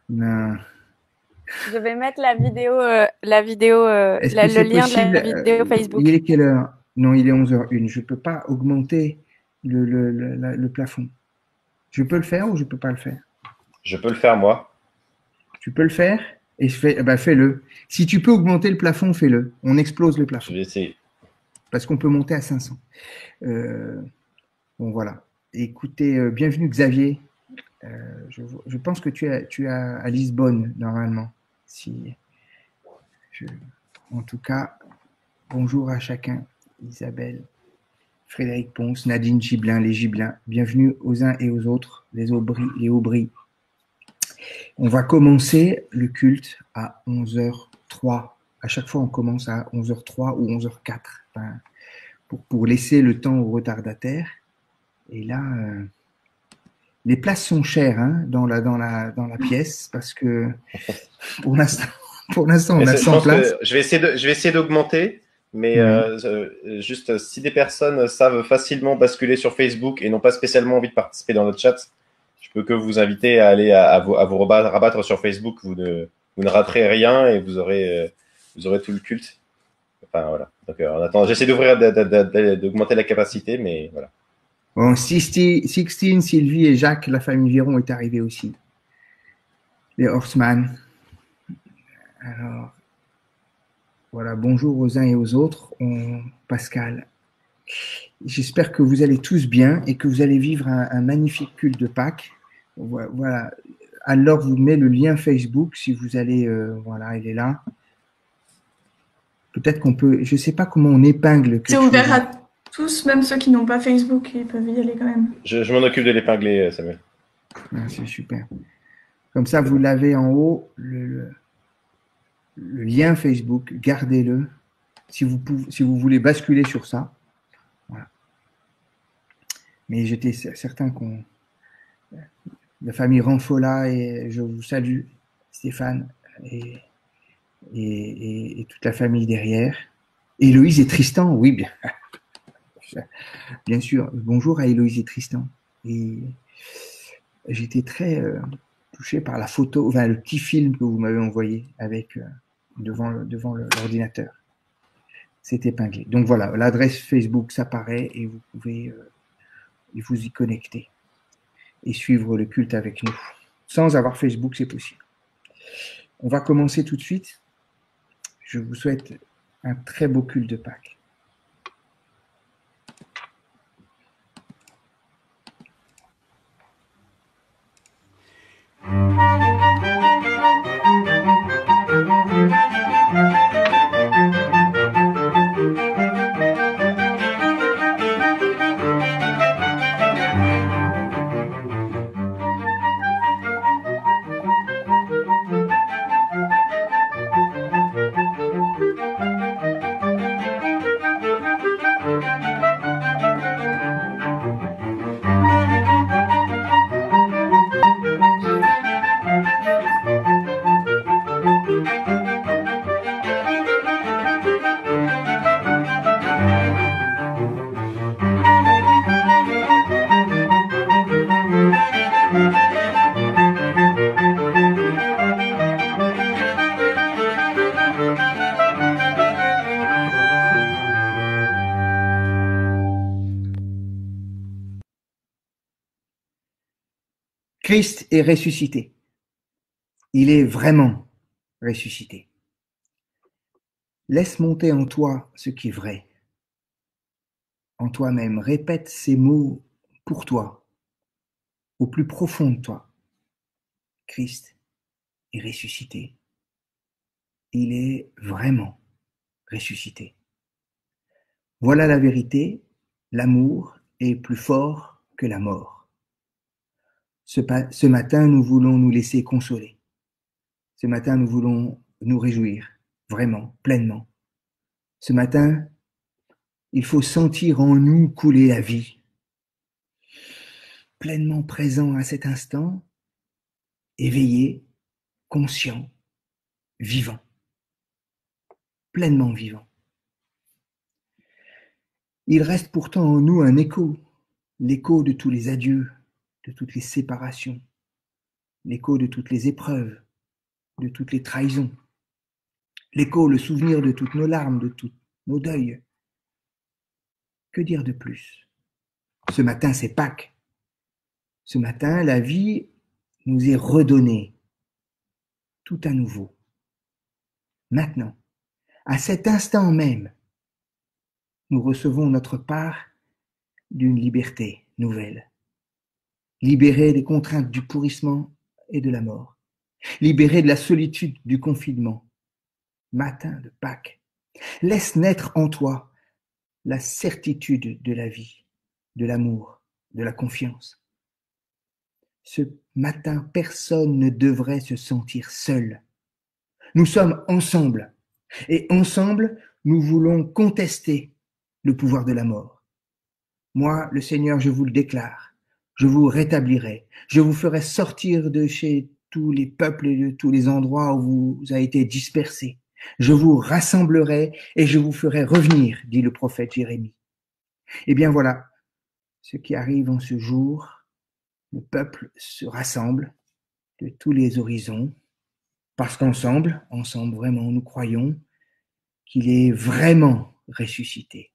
Non. Je vais mettre Est-ce que le c'est lien de possible? la vidéo Il Facebook. est quelle heure? Non, il est 11h01. Je ne peux pas augmenter le plafond. Je peux le faire ou je ne peux pas le faire? Je peux le faire moi. Tu peux le faire? Et bah, fais-le. Si tu peux augmenter le plafond, fais-le. On explose le Je plafond. vais essayer. Parce qu'on peut monter à 500. Euh, bon, voilà. Écoutez, bienvenue Xavier. Je pense que tu as à Lisbonne, normalement. Si, je- En tout cas, bonjour à chacun. Isabelle, Frédéric Ponce, Nadine Gibelin, les Gibelins. Bienvenue aux uns et aux autres, les Aubry, les Aubry. On va commencer le culte à 11h03. À chaque fois, on commence à 11h03 ou 11h04 enfin, pour laisser le temps aux retardataires. Et là, les places sont chères hein, dans la pièce parce que pour l'instant, pour l'instant, on a Je 100 pense places. que je vais essayer d'augmenter, mais Oui. juste si des personnes savent facilement basculer sur Facebook et n'ont pas spécialement envie de participer dans notre chat, je peux que vous inviter à aller à vous rabattre sur Facebook. Vous ne raterez rien et vous aurez tout le culte. Enfin voilà. Donc en attendant, j'essaie d'augmenter la capacité, mais voilà. Bon, Sixtine, Sylvie et Jacques, la famille Viron est arrivée aussi. Les Horseman. Alors, voilà, bonjour aux uns et aux autres. Pascal, j'espère que vous allez tous bien et que vous allez vivre un magnifique culte de Pâques. Voilà. Alors, vous met le lien Facebook si vous allez. Voilà, il est là. Peut-être qu'on peut. Je ne sais pas comment on épingle C'est quelque chose. ouvert à tous, même ceux qui n'ont pas Facebook, ils peuvent y aller quand même. Je m'en occupe de l'épingler, Samuel. Ah, c'est super. Comme ça, vous l'avez en haut, le lien Facebook. Gardez-le si vous voulez basculer sur ça. Voilà. Mais j'étais certain qu'on. La famille Ranfola, et je vous salue, Stéphane, et, et toute la famille derrière. Héloïse et Tristan, oui, bien sûr. Bonjour à Héloïse et Tristan. Et j'étais très touché par la photo, enfin, le petit film que vous m'avez envoyé avec devant l'ordinateur. C'est épinglé. Donc voilà, l'adresse Facebook s'apparaît et vous pouvez vous y connecter et suivre le culte avec nous. Sans avoir Facebook, c'est possible. On va commencer tout de suite. Je vous souhaite un très beau culte de Pâques. Christ est ressuscité. Il est vraiment ressuscité. Laisse monter en toi ce qui est vrai. En toi-même, répète ces mots pour toi, au plus profond de toi. Christ est ressuscité. Il est vraiment ressuscité. Voilà la vérité. L'amour est plus fort que la mort. Ce matin, nous voulons nous laisser consoler. Ce matin, nous voulons nous réjouir, vraiment, pleinement. Ce matin, il faut sentir en nous couler la vie, pleinement présent à cet instant, éveillé, conscient, vivant, pleinement vivant. Il reste pourtant en nous un écho, l'écho de tous les adieux, de toutes les séparations, l'écho de toutes les épreuves, de toutes les trahisons, l'écho, le souvenir de toutes nos larmes, de tous nos deuils. Que dire de plus? Ce matin, c'est Pâques. Ce matin, la vie nous est redonnée, tout à nouveau. Maintenant, à cet instant même, nous recevons notre part d'une liberté nouvelle, libérée des contraintes du pourrissement et de la mort, libérée de la solitude du confinement. Matin de Pâques, laisse naître en toi la certitude de la vie, de l'amour, de la confiance. Ce matin, personne ne devrait se sentir seul. Nous sommes ensemble, et ensemble, nous voulons contester le pouvoir de la mort. Moi, le Seigneur, je vous le déclare, je vous rétablirai, je vous ferai sortir de chez tous les peuples et de tous les endroits où vous avez été dispersés. Je vous rassemblerai et je vous ferai revenir, dit le prophète Jérémie. Eh bien voilà, ce qui arrive en ce jour, le peuple se rassemble de tous les horizons, parce qu'ensemble, vraiment, nous croyons qu'il est vraiment ressuscité.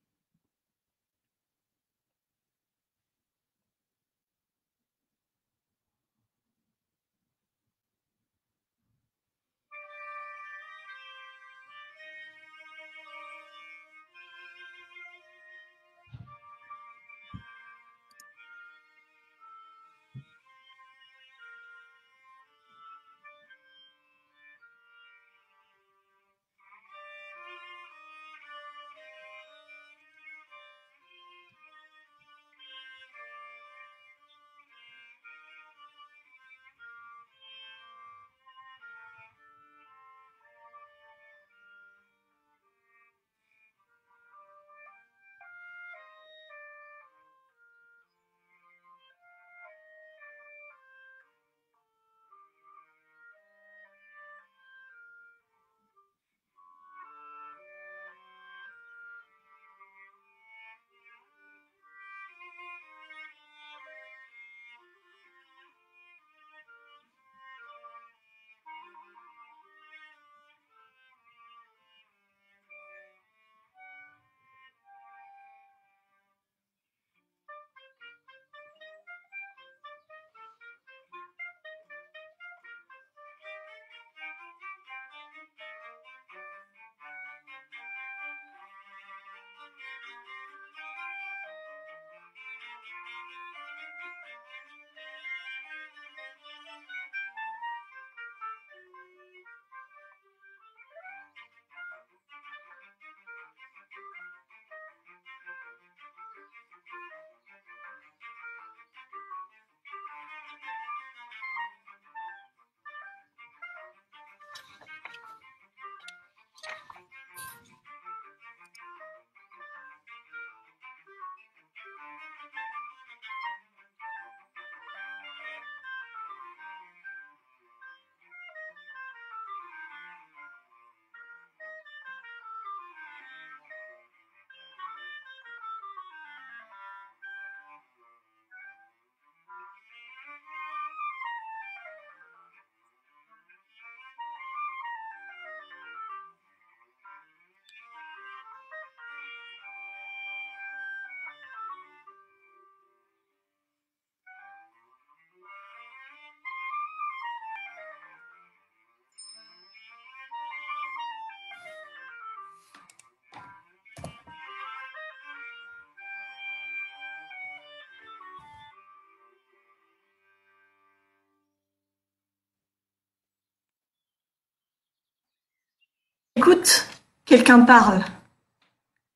Écoute, quelqu'un parle.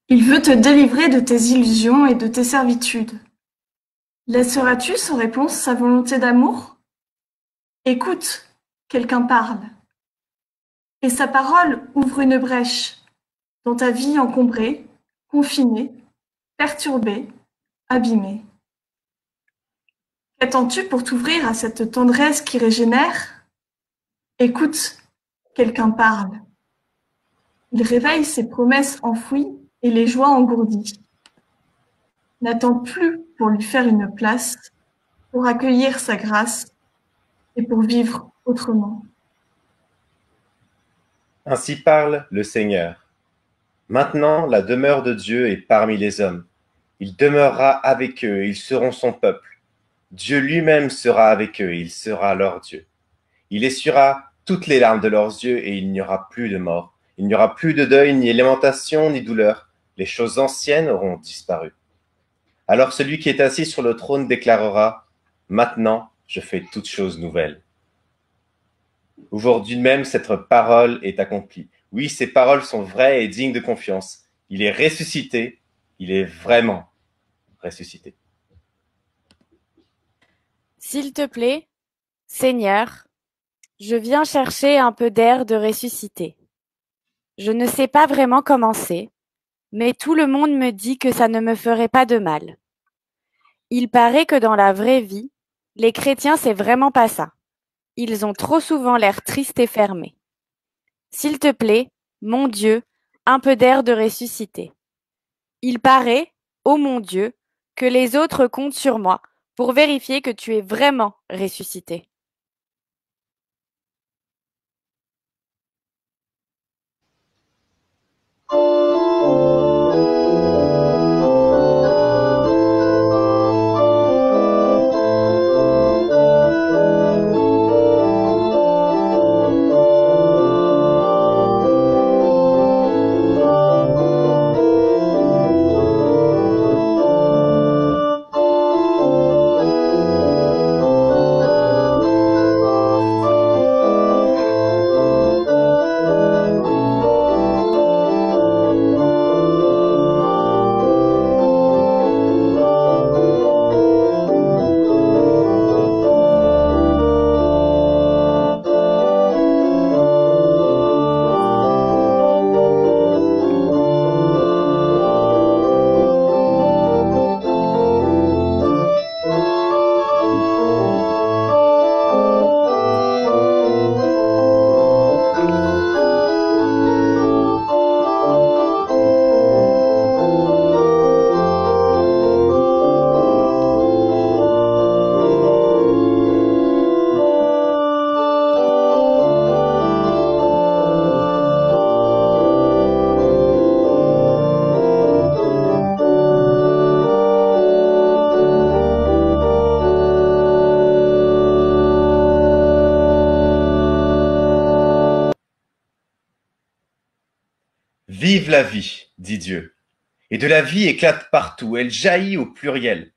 Il veut te délivrer de tes illusions et de tes servitudes. Laisseras-tu sans réponse sa volonté d'amour? Écoute, quelqu'un parle. Et sa parole ouvre une brèche dans ta vie encombrée, confinée, perturbée, abîmée. Qu'attends-tu pour t'ouvrir à cette tendresse qui régénère? Écoute, quelqu'un parle. Il réveille ses promesses enfouies et les joies engourdies. N'attends plus pour lui faire une place, pour accueillir sa grâce. et pour vivre autrement. Ainsi parle le Seigneur. Maintenant, la demeure de Dieu est parmi les hommes. Il demeurera avec eux, ils seront son peuple. Dieu lui-même sera avec eux, il sera leur Dieu. Il essuiera toutes les larmes de leurs yeux et il n'y aura plus de mort. Il n'y aura plus de deuil, ni lamentation, ni douleur. Les choses anciennes auront disparu. Alors celui qui est assis sur le trône déclarera, « Maintenant, je fais toutes choses nouvelles. » Aujourd'hui même, cette parole est accomplie. Oui, ces paroles sont vraies et dignes de confiance. Il est ressuscité, il est vraiment ressuscité. S'il te plaît, Seigneur, je viens chercher un peu d'air de ressuscité. Je ne sais pas vraiment comment c'est, mais tout le monde me dit que ça ne me ferait pas de mal. Il paraît que dans la vraie vie, les chrétiens c'est vraiment pas ça. Ils ont trop souvent l'air tristes et fermés. S'il te plaît, mon Dieu, un peu d'air de ressuscité. Il paraît, ô mon Dieu, que les autres comptent sur moi pour vérifier que tu es vraiment ressuscité. Vive la vie, dit Dieu. Et de la vie éclate partout, elle jaillit au pluriel.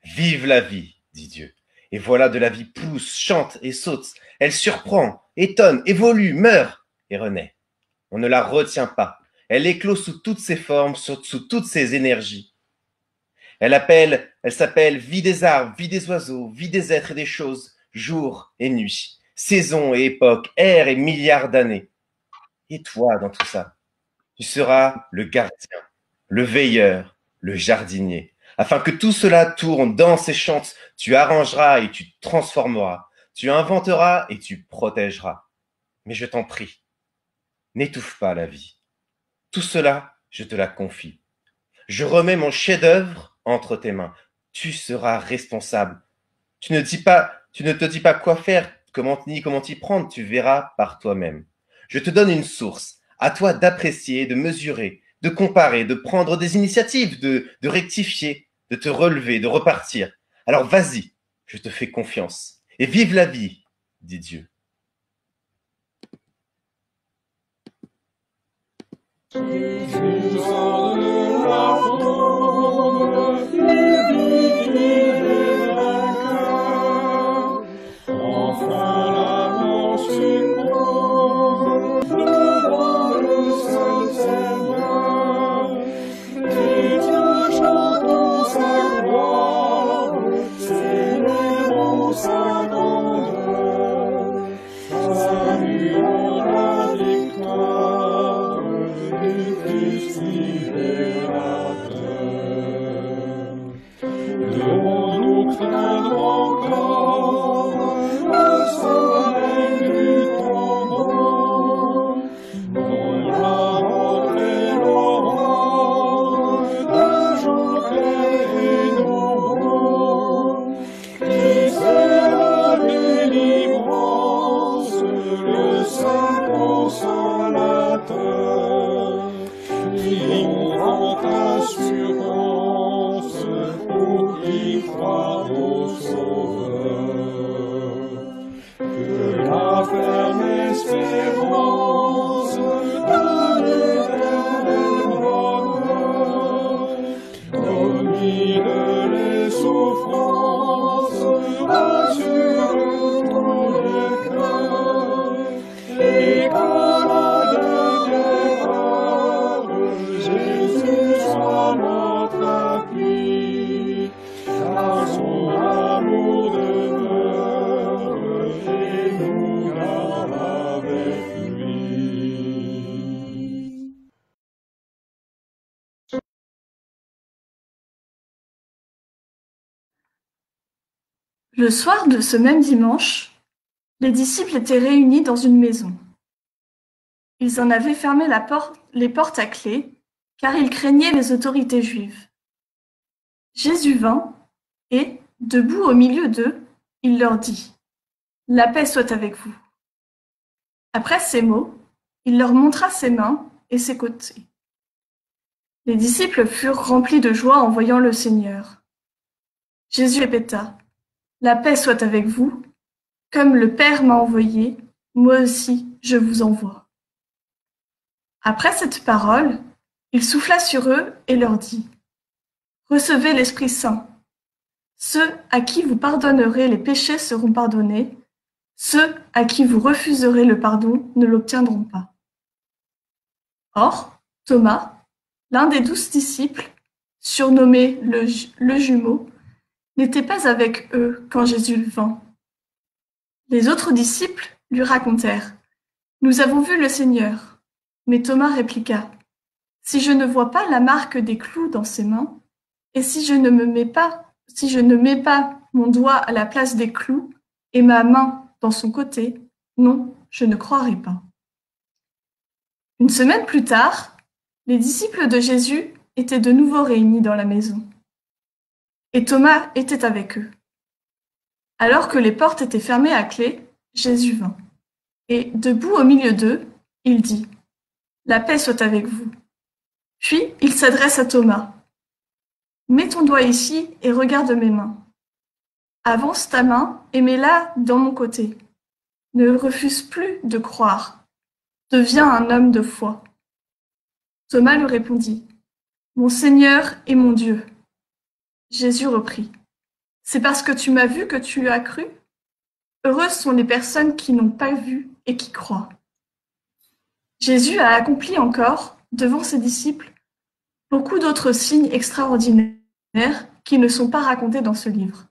Vive la vie, dit Dieu. Et voilà de la vie pousse, chante et saute. Elle surprend, étonne, évolue, meurt et renaît. On ne la retient pas. Elle éclot sous toutes ses formes, sous toutes ses énergies. Elle s'appelle vie des arbres, vie des oiseaux, vie des êtres et des choses, jour et nuit, saison et époque, ère et milliards d'années. Et toi dans tout ça, tu seras le gardien, le veilleur, le jardinier. Afin que tout cela tourne, danse et chante, tu arrangeras et tu transformeras, tu inventeras et tu protégeras. Mais je t'en prie, n'étouffe pas la vie. Tout cela, je te la confie. Je remets mon chef-d'œuvre entre tes mains. Tu seras responsable. Tu ne te dis pas quoi faire, ni comment t'y prendre, tu verras par toi-même. Je te donne une source. À toi d'apprécier, de mesurer, de comparer, de prendre des initiatives, de rectifier, de te relever, de repartir. Alors vas-y, je te fais confiance. Et vive la vie, dit Dieu. Qui sera délivré consolateur, triomphante assurance pour qui croit au Sauveur. Que la ferme espérance de l'éternel bonheur domine les souffrances, rassure tous les cœurs, et qu'à la dernière heure, Jésus soit notre appui, car son amour demeure et nous garde avec lui. Le soir de ce même dimanche, les disciples étaient réunis dans une maison. Ils en avaient fermé les portes à clé, car ils craignaient les autorités juives. Jésus vint et, debout au milieu d'eux, il leur dit : « La paix soit avec vous. » Après ces mots, il leur montra ses mains et ses côtés. Les disciples furent remplis de joie en voyant le Seigneur. Jésus répéta : « La paix soit avec vous. Comme le Père m'a envoyé, moi aussi je vous envoie. » Après cette parole, il souffla sur eux et leur dit : « Recevez l'Esprit Saint. Ceux à qui vous pardonnerez les péchés seront pardonnés, ceux à qui vous refuserez le pardon ne l'obtiendront pas. » Or, Thomas, l'un des 12 disciples, surnommé le jumeau, n'était pas avec eux quand Jésus vint. Les autres disciples lui racontèrent : « Nous avons vu le Seigneur. » Mais Thomas répliqua : « Si je ne vois pas la marque des clous dans ses mains, et si je ne mets pas mon doigt à la place des clous et ma main dans son côté, non, je ne croirai pas. » Une semaine plus tard, les disciples de Jésus étaient de nouveau réunis dans la maison. Et Thomas était avec eux. Alors que les portes étaient fermées à clé, Jésus vint. Et, debout au milieu d'eux, il dit : « La paix soit avec vous. » Puis il s'adresse à Thomas. « Mets ton doigt ici et regarde mes mains. Avance ta main et mets-la dans mon côté. Ne refuse plus de croire. Deviens un homme de foi. » Thomas lui répondit : « Mon Seigneur et mon Dieu. » Jésus reprit : « C'est parce que tu m'as vu que tu as cru ? Heureuses sont les personnes qui n'ont pas vu et qui croient. » Jésus a accompli encore, devant ses disciples, beaucoup d'autres signes extraordinaires qui ne sont pas racontés dans ce livre.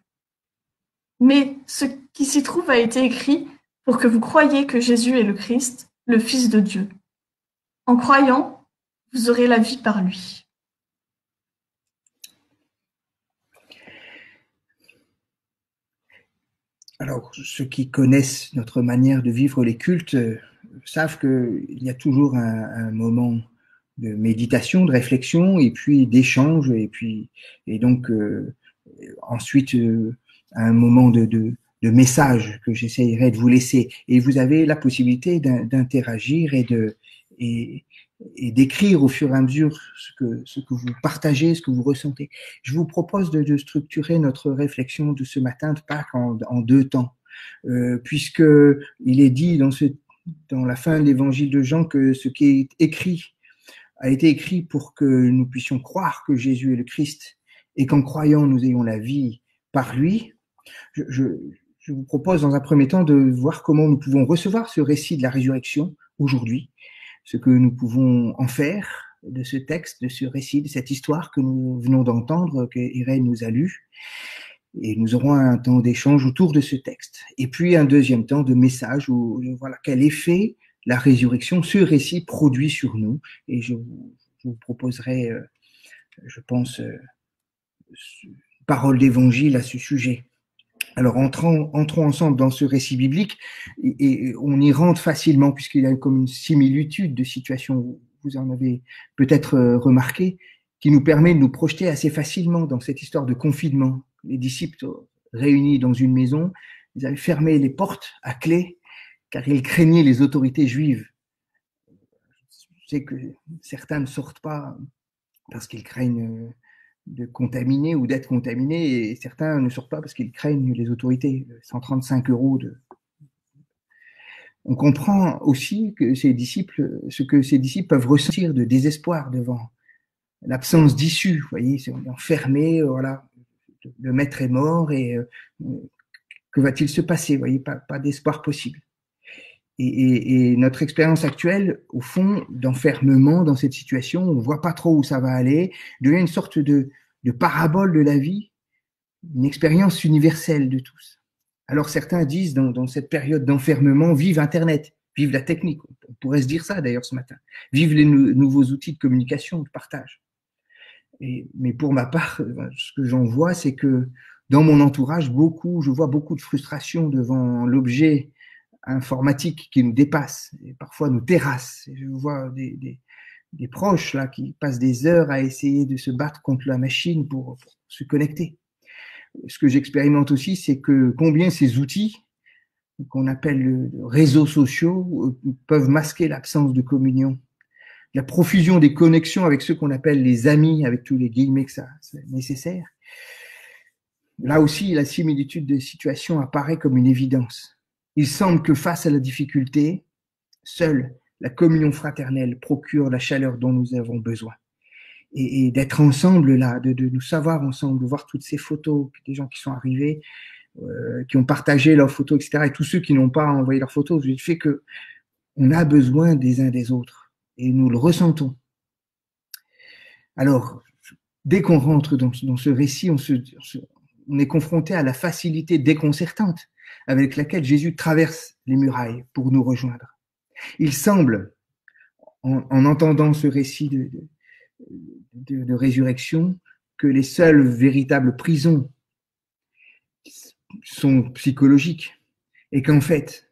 Mais ce qui s'y trouve a été écrit pour que vous croyiez que Jésus est le Christ, le Fils de Dieu. En croyant, vous aurez la vie par lui. Alors, ceux qui connaissent notre manière de vivre les cultes savent qu'il y a toujours un moment de méditation, de réflexion, et puis d'échange, et donc ensuite un moment de message que j'essayerai de vous laisser. Et vous avez la possibilité d'interagir et d'écrire au fur et à mesure ce que vous partagez, ce que vous ressentez. Je vous propose de structurer notre réflexion de ce matin de Pâques en 2 temps, puisque il est dit dans la fin de l'évangile de Jean que ce qui est écrit a été écrit pour que nous puissions croire que Jésus est le Christ et qu'en croyant nous ayons la vie par lui. Je vous propose dans un premier temps de voir comment nous pouvons recevoir ce récit de la résurrection aujourd'hui, ce que nous pouvons en faire de ce texte, de ce récit, de cette histoire que nous venons d'entendre, que Irène nous a lu. Et nous aurons un temps d'échange autour de ce texte. Et puis un deuxième temps de message où, voilà, quel effet la résurrection, ce récit produit sur nous. Et je vous proposerai, je pense, parole d'évangile à ce sujet. Alors, entrons ensemble dans ce récit biblique et on y rentre facilement puisqu'il y a comme une similitude de situation, vous en avez peut-être remarqué, qui nous permet de nous projeter assez facilement dans cette histoire de confinement. Les disciples réunis dans une maison, ils avaient fermé les portes à clé car ils craignaient les autorités juives. sais que certains ne sortent pas parce qu'ils craignent de contaminer ou d'être contaminés, et certains ne sortent pas parce qu'ils craignent les autorités. 135 € de... On comprend aussi que ce que ces disciples peuvent ressentir de désespoir devant l'absence d'issue. Vous voyez, on est enfermé, voilà, le maître est mort et que va-t-il se passer? Vous voyez, pas d'espoir possible. Et notre expérience actuelle, au fond, d'enfermement dans cette situation, on ne voit pas trop où ça va aller, devient une sorte de parabole de la vie, une expérience universelle de tous. Alors certains disent, dans cette période d'enfermement, vive Internet, vive la technique. On pourrait se dire ça d'ailleurs ce matin. Vive les nouveaux outils de communication, de partage. Mais pour ma part, ce que j'en vois, c'est que dans mon entourage, je vois beaucoup de frustration devant l'objet informatique qui nous dépasse et parfois nous terrasse. Et je vois des proches là qui passent des heures à essayer de se battre contre la machine pour se connecter. Ce que j'expérimente aussi, c'est que combien ces outils qu'on appelle réseaux sociaux peuvent masquer l'absence de communion, la profusion des connexions avec ceux qu'on appelle les amis, avec tous les guillemets que ça c'est nécessaire. Là aussi, la similitude des situations apparaît comme une évidence. Il semble que face à la difficulté, seule la communion fraternelle procure la chaleur dont nous avons besoin. Et d'être ensemble là, de nous savoir ensemble, de voir toutes ces photos, des gens qui sont arrivés, qui ont partagé leurs photos, etc. Et tous ceux qui n'ont pas envoyé leurs photos, je fait que on a besoin des uns des autres. Et nous le ressentons. Alors, dès qu'on rentre dans ce récit, on est confronté à la facilité déconcertante avec laquelle Jésus traverse les murailles pour nous rejoindre. Il semble, en entendant ce récit de résurrection, que les seules véritables prisons sont psychologiques et qu'en fait,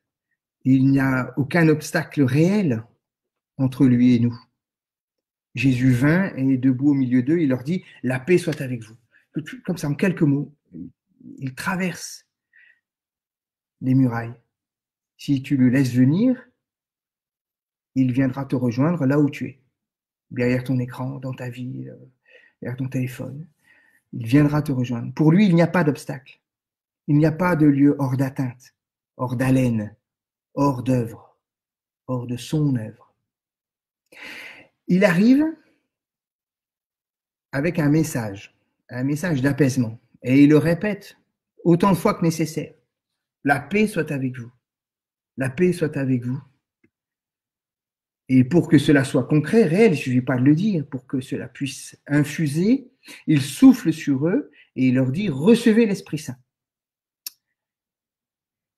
il n'y a aucun obstacle réel entre lui et nous. Jésus vint et debout au milieu d'eux, il leur dit « La paix soit avec vous ». Comme ça, en quelques mots, il traverse les murailles. Si tu le laisses venir, il viendra te rejoindre là où tu es, derrière ton écran, dans ta vie, derrière ton téléphone. Il viendra te rejoindre. Pour lui, il n'y a pas d'obstacle. Il n'y a pas de lieu hors d'atteinte, hors d'haleine, hors d'œuvre, hors de son œuvre. Il arrive avec un message d'apaisement. Et il le répète autant de fois que nécessaire. La paix soit avec vous. La paix soit avec vous. Et pour que cela soit concret, réel, il ne suffit pas de le dire, pour que cela puisse infuser, il souffle sur eux et il leur dit « Recevez l'Esprit Saint ».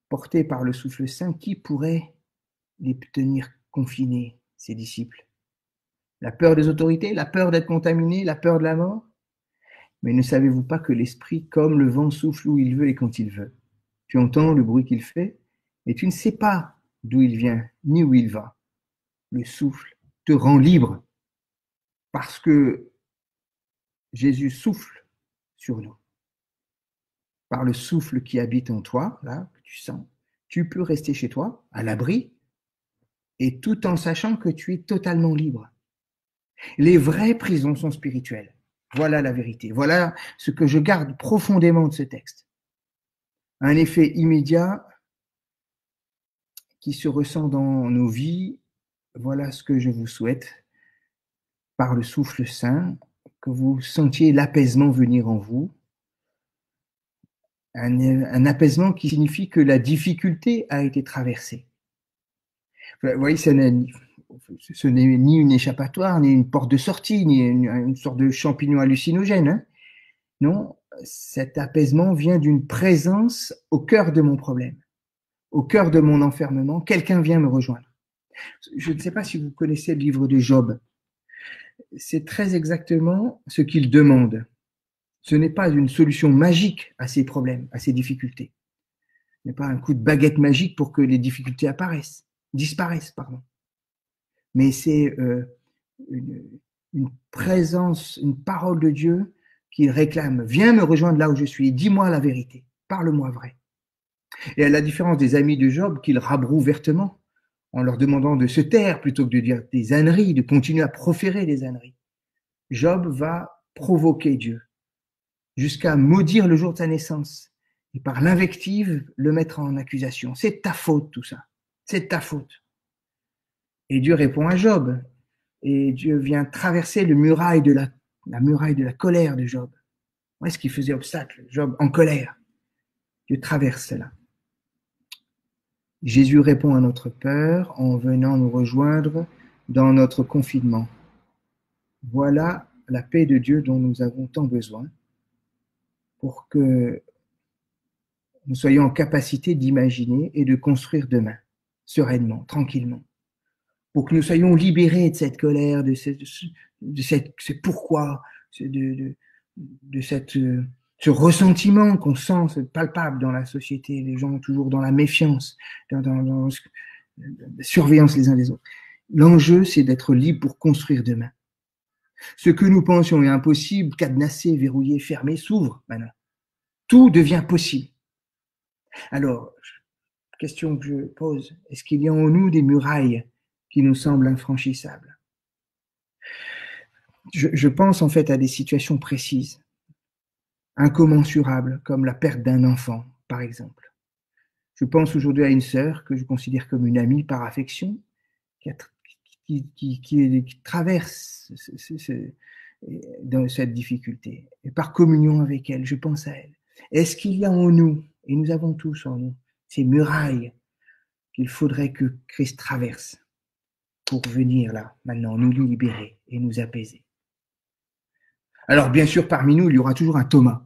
Portés par le souffle saint, qui pourrait les tenir confinés, ces disciples? La peur des autorités, la peur d'être contaminé, la peur de la mort? Mais ne savez-vous pas que l'Esprit, comme le vent, souffle où il veut et quand il veut? Tu entends le bruit qu'il fait et tu ne sais pas d'où il vient ni où il va. Le souffle te rend libre parce que Jésus souffle sur nous. Par le souffle qui habite en toi, là, que tu sens, tu peux rester chez toi, à l'abri, et tout en sachant que tu es totalement libre. Les vraies prisons sont spirituelles. Voilà la vérité. Voilà ce que je garde profondément de ce texte. Un effet immédiat qui se ressent dans nos vies. Voilà ce que je vous souhaite par le souffle saint, que vous sentiez l'apaisement venir en vous. Un apaisement qui signifie que la difficulté a été traversée. Vous voyez, ce n'est ni une échappatoire, ni une porte de sortie, ni une sorte de champignon hallucinogène. Hein. Non, cet apaisement vient d'une présence au cœur de mon problème, au cœur de mon enfermement. Quelqu'un vient me rejoindre. Je ne sais pas si vous connaissez le livre de Job. C'est très exactement ce qu'il demande. Ce n'est pas une solution magique à ses problèmes, à ses difficultés. Ce n'est pas un coup de baguette magique pour que les difficultés disparaissent. Mais c'est une présence, une parole de Dieu qu'il réclame. Viens me rejoindre là où je suis, dis-moi la vérité, parle-moi vrai. Et à la différence des amis de Job qu'il rabroue vertement, en leur demandant de se taire plutôt que de dire des âneries, de continuer à proférer des âneries. Job va provoquer Dieu jusqu'à maudire le jour de sa naissance et par l'invective le mettre en accusation. C'est de ta faute tout ça, c'est de ta faute. Et Dieu répond à Job et Dieu vient traverser la muraille de la colère de Job. Où est-ce qu'il faisait obstacle? Job en colère. Dieu traverse cela. Jésus répond à notre peur en venant nous rejoindre dans notre confinement. Voilà la paix de Dieu dont nous avons tant besoin pour que nous soyons en capacité d'imaginer et de construire demain, sereinement, tranquillement. Pour que nous soyons libérés de cette colère, de ce pourquoi, ce ressentiment qu'on sent, c'est palpable dans la société, les gens toujours dans la méfiance, dans la surveillance les uns des autres. L'enjeu, c'est d'être libre pour construire demain. Ce que nous pensions est impossible, cadenassé, verrouillé, fermé, s'ouvre maintenant. Tout devient possible. Alors, question que je pose, est-ce qu'il y a en nous des murailles qui nous semblent infranchissables? Je pense en fait à des situations précises, incommensurables, comme la perte d'un enfant, par exemple. Je pense aujourd'hui à une sœur que je considère comme une amie par affection, qui traverse dans cette difficulté. Et par communion avec elle, je pense à elle. Est-ce qu'il y a en nous, et nous avons tous en nous, ces murailles qu'il faudrait que Christ traverse pour venir là, maintenant, nous libérer et nous apaiser? Alors, bien sûr, parmi nous, il y aura toujours un Thomas.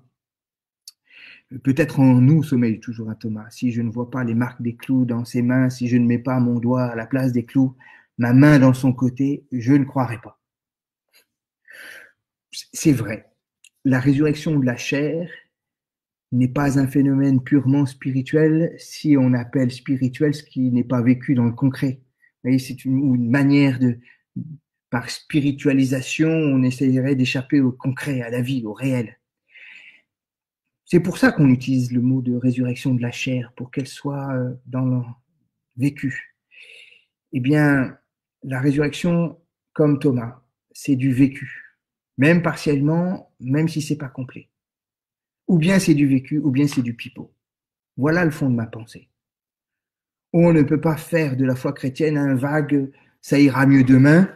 Peut-être en nous sommeille toujours un Thomas. Si je ne vois pas les marques des clous dans ses mains, si je ne mets pas mon doigt à la place des clous, ma main dans son côté, je ne croirai pas. C'est vrai. La résurrection de la chair n'est pas un phénomène purement spirituel si on appelle spirituel ce qui n'est pas vécu dans le concret. Vous voyez, c'est une manière par spiritualisation, on essayerait d'échapper au concret, à la vie, au réel. C'est pour ça qu'on utilise le mot de résurrection de la chair, pour qu'elle soit dans le vécu. Eh bien, la résurrection, comme Thomas, c'est du vécu, même partiellement, même si c'est pas complet. Ou bien c'est du vécu, ou bien c'est du pipeau. Voilà le fond de ma pensée. On ne peut pas faire de la foi chrétienne un vague « ça ira mieux demain »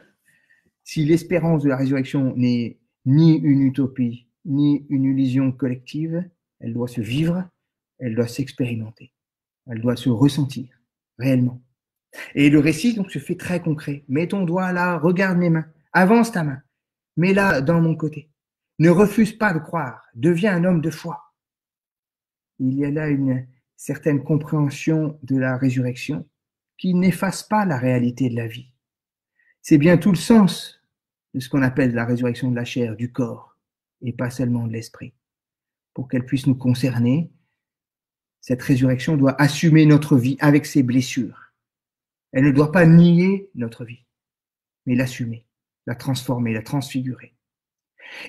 si l'espérance de la résurrection n'est ni une utopie, ni une illusion collective. Elle doit se vivre, elle doit s'expérimenter, elle doit se ressentir réellement. Et le récit donc se fait très concret. Mets ton doigt là, regarde mes mains, avance ta main, mets-la dans mon côté. Ne refuse pas de croire, deviens un homme de foi. Il y a là une certaine compréhension de la résurrection qui n'efface pas la réalité de la vie. C'est bien tout le sens de ce qu'on appelle la résurrection de la chair, du corps, et pas seulement de l'esprit. Pour qu'elle puisse nous concerner, cette résurrection doit assumer notre vie avec ses blessures. Elle ne doit pas nier notre vie, mais l'assumer, la transformer, la transfigurer.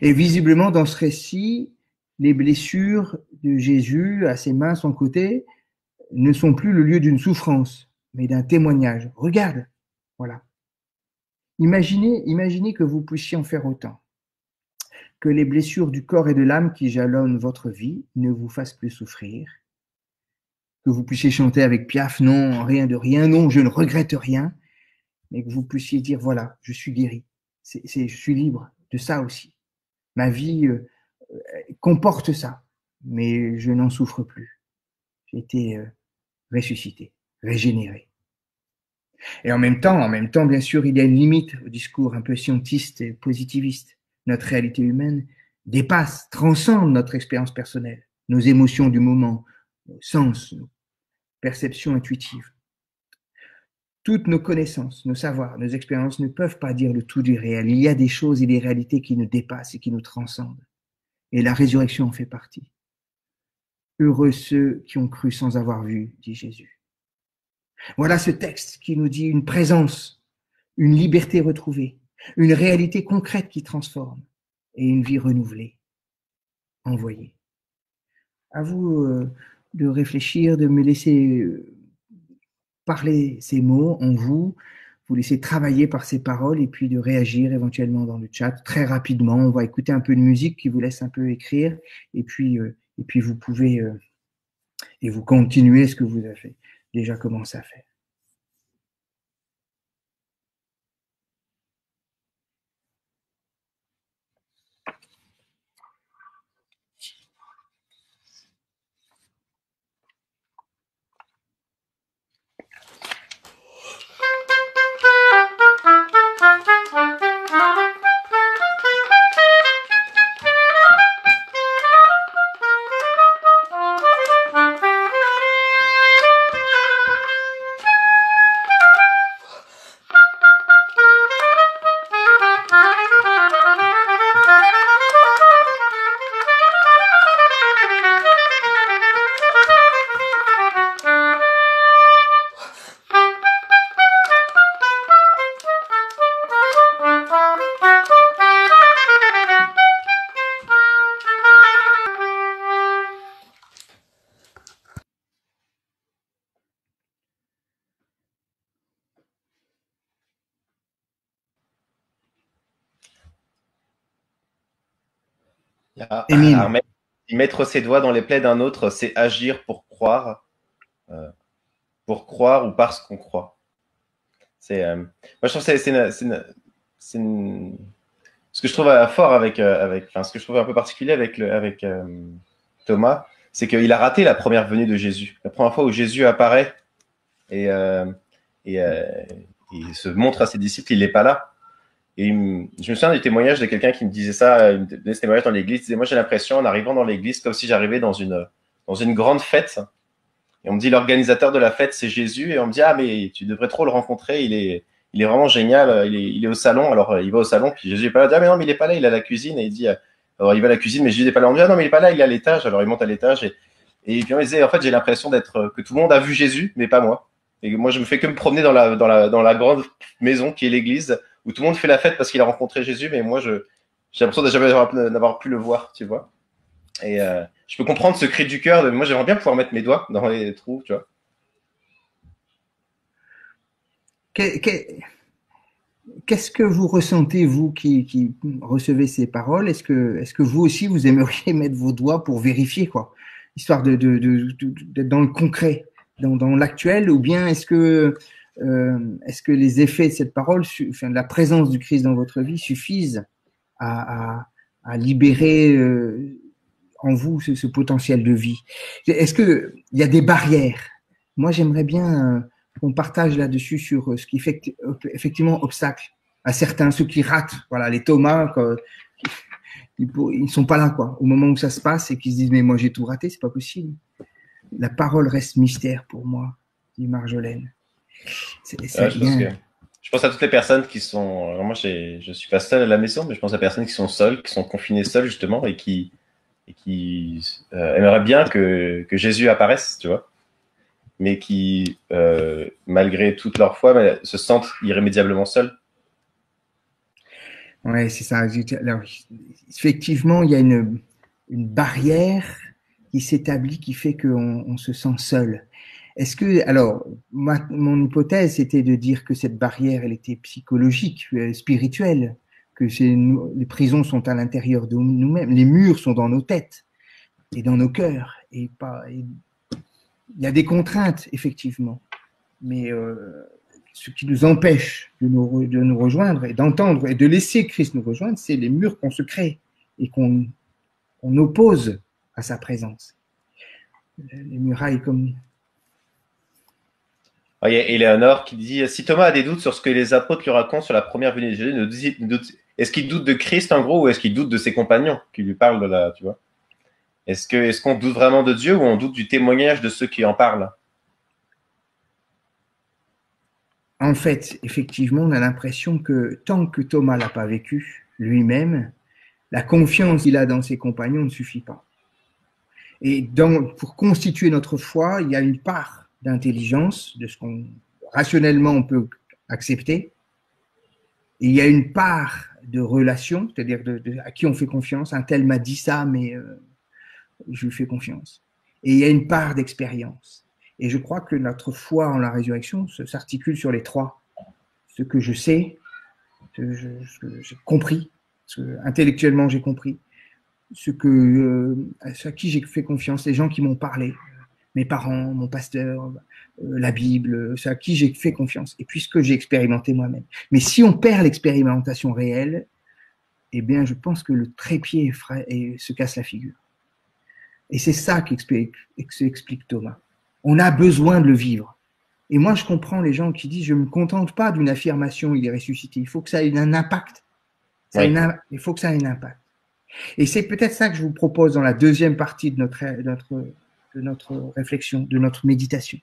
Et visiblement, dans ce récit, les blessures de Jésus à ses mains, son côté, ne sont plus le lieu d'une souffrance, mais d'un témoignage. Regarde, voilà. Imaginez que vous puissiez en faire autant. Que les blessures du corps et de l'âme qui jalonnent votre vie ne vous fassent plus souffrir. Que vous puissiez chanter avec Piaf, non, rien de rien, non, je ne regrette rien, mais que vous puissiez dire, voilà, je suis guéri, je suis libre de ça aussi. Ma vie comporte ça, mais je n'en souffre plus. J'ai été ressuscité, régénéré. Et en même temps, bien sûr, il y a une limite au discours un peu scientiste et positiviste. Notre réalité humaine dépasse, transcende notre expérience personnelle, nos émotions du moment, nos sens, nos perceptions intuitives. Toutes nos connaissances, nos savoirs, nos expériences ne peuvent pas dire le tout du réel. Il y a des choses et des réalités qui nous dépassent et qui nous transcendent. Et la résurrection en fait partie. Heureux ceux qui ont cru sans avoir vu, dit Jésus. Voilà ce texte qui nous dit une présence, une liberté retrouvée, une réalité concrète qui transforme et une vie renouvelée, envoyée. À vous de réfléchir, de me laisser parler ces mots en vous, vous laisser travailler par ces paroles et puis de réagir éventuellement dans le chat très rapidement. On va écouter un peu de musique qui vous laisse un peu écrire et puis vous pouvez et vous continuez ce que vous avez déjà commencé à faire. Émile. Armel, mettre ses doigts dans les plaies d'un autre, c'est agir pour croire ou parce qu'on croit. Moi, je trouve que ce que je trouve fort ce que je trouve un peu particulier avec Thomas, c'est qu'il a raté la première venue de Jésus. La première fois où Jésus apparaît et il se montre à ses disciples, il n'est pas là. Et je me souviens du témoignage de quelqu'un qui me disait ça, il me donnait ce témoignage dans l'église, il disait, moi j'ai l'impression en arrivant dans l'église comme si j'arrivais dans une grande fête. Et on me dit, l'organisateur de la fête, c'est Jésus. Et on me dit, ah, mais tu devrais trop le rencontrer. Il est vraiment génial. Il est au salon. Alors, il va au salon. Puis Jésus est pas là. Il dit, ah, mais non, mais il est pas là. Il est à la cuisine. Et il dit, alors il va à la cuisine, mais Jésus n'est pas là. On me dit, ah, non, mais il est pas là. Il est à l'étage. Alors, il monte à l'étage. Et puis, on me disait, en fait, j'ai l'impression que tout le monde a vu Jésus, mais pas moi. Et moi, je me fais que me promener dans la grande maison qui est l'église, où tout le monde fait la fête parce qu'il a rencontré Jésus. Mais moi, j'ai l'impression de jamais n'avoir pu le voir, tu vois. Et je peux comprendre ce cri du cœur. Moi, j'aimerais bien pouvoir mettre mes doigts dans les trous, tu vois. Qu'est-ce que vous ressentez, vous qui recevez ces paroles? Est-ce que vous aussi, vous aimeriez mettre vos doigts pour vérifier, quoi, histoire d'être dans le concret, dans l'actuel, ou bien est-ce que les effets de cette parole, de la présence du Christ dans votre vie suffisent à libérer en vous ce potentiel de vie? Est-ce qu'il y a des barrières? Moi, j'aimerais bien qu'on partage là-dessus sur ce qui fait effectivement obstacle à certains, ceux qui ratent, voilà, les Thomas, ils ne sont pas là, quoi, au moment où ça se passe et qu'ils se disent, mais moi j'ai tout raté, c'est pas possible. La parole reste mystère pour moi, dit Marjolaine. Je pense à toutes les personnes qui sont, moi je suis pas seul à la maison, mais je pense à personnes qui sont seules, qui sont confinées seules justement et qui aimeraient bien que Jésus apparaisse, tu vois, mais qui, malgré toute leur foi, se sentent irrémédiablement seuls. Ouais, c'est ça. Alors, effectivement, il y a une barrière qui s'établit, qui fait qu'on se sent seul. Est-ce que, alors, mon hypothèse, c'était de dire que cette barrière, elle était psychologique, spirituelle, que les prisons sont à l'intérieur de nous-mêmes, les murs sont dans nos têtes et dans nos cœurs, il y a des contraintes, effectivement, mais ce qui nous empêche de nous rejoindre et d'entendre et de laisser Christ nous rejoindre, c'est les murs qu'on se crée et qu'on oppose à sa présence. Les murailles comme... Il y a Éléonore qui dit, si Thomas a des doutes sur ce que les apôtres lui racontent sur la première venue de Jésus, est-ce qu'il doute de Christ en gros ou est-ce qu'il doute de ses compagnons qui lui parlent de la, tu vois? Est-ce qu'on doute vraiment de Dieu ou on doute du témoignage de ceux qui en parlent? En fait, effectivement, on a l'impression que tant que Thomas l'a pas vécu lui-même, la confiance qu'il a dans ses compagnons ne suffit pas. Et pour constituer notre foi, il y a une part d'intelligence, de ce qu'on rationnellement on peut accepter, et il y a une part de relation, c'est-à-dire à qui on fait confiance. Un tel m'a dit ça, mais je lui fais confiance. Et il y a une part d'expérience. Et je crois que notre foi en la résurrection s'articule sur les trois. Ce que je sais, ce que j'ai compris, ce que intellectuellement j'ai compris, à qui j'ai fait confiance, les gens qui m'ont parlé, mes parents, mon pasteur, la Bible, c'est à qui j'ai fait confiance, et puis ce que j'ai expérimenté moi-même. Mais si on perd l'expérimentation réelle, eh bien, je pense que le trépied se casse la figure. Et c'est ça qu'explique Thomas. On a besoin de le vivre. Et moi, je comprends les gens qui disent, je ne me contente pas d'une affirmation, il est ressuscité. Il faut que ça ait un impact. Il faut que ça ait un impact. Et c'est peut-être ça que je vous propose dans la deuxième partie de notre réflexion, de notre méditation,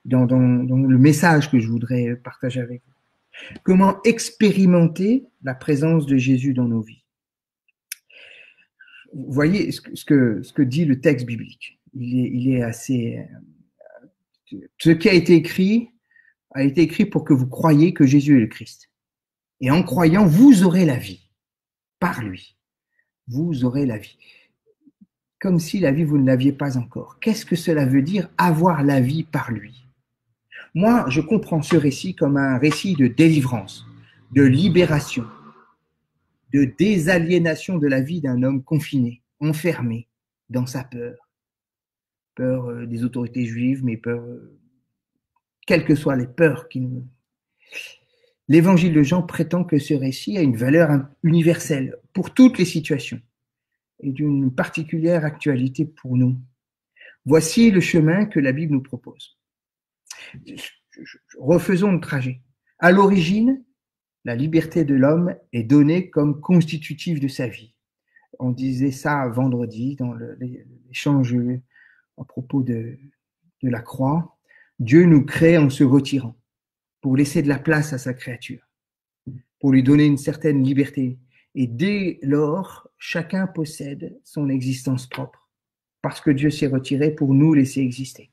dans le message que je voudrais partager avec vous. Comment expérimenter la présence de Jésus dans nos vies? Vous voyez ce que dit le texte biblique. Il est assez. Ce qui a été écrit pour que vous croyiez que Jésus est le Christ. Et en croyant, vous aurez la vie. Par lui. Vous aurez la vie. Comme si la vie, vous ne l'aviez pas encore. Qu'est-ce que cela veut dire, avoir la vie par lui? Moi, je comprends ce récit comme un récit de délivrance, de libération, de désaliénation de la vie d'un homme confiné, enfermé dans sa peur. Peur des autorités juives, mais peur, quelles que soient les peurs qui nous... L'évangile de Jean prétend que ce récit a une valeur universelle pour toutes les situations et d'une particulière actualité pour nous. Voici le chemin que la Bible nous propose. Refaisons le trajet. À l'origine, la liberté de l'homme est donnée comme constitutive de sa vie. On disait ça vendredi dans l'échange à propos de la croix. Dieu nous crée en se retirant pour laisser de la place à sa créature, pour lui donner une certaine liberté. Et dès lors, chacun possède son existence propre, parce que Dieu s'est retiré pour nous laisser exister.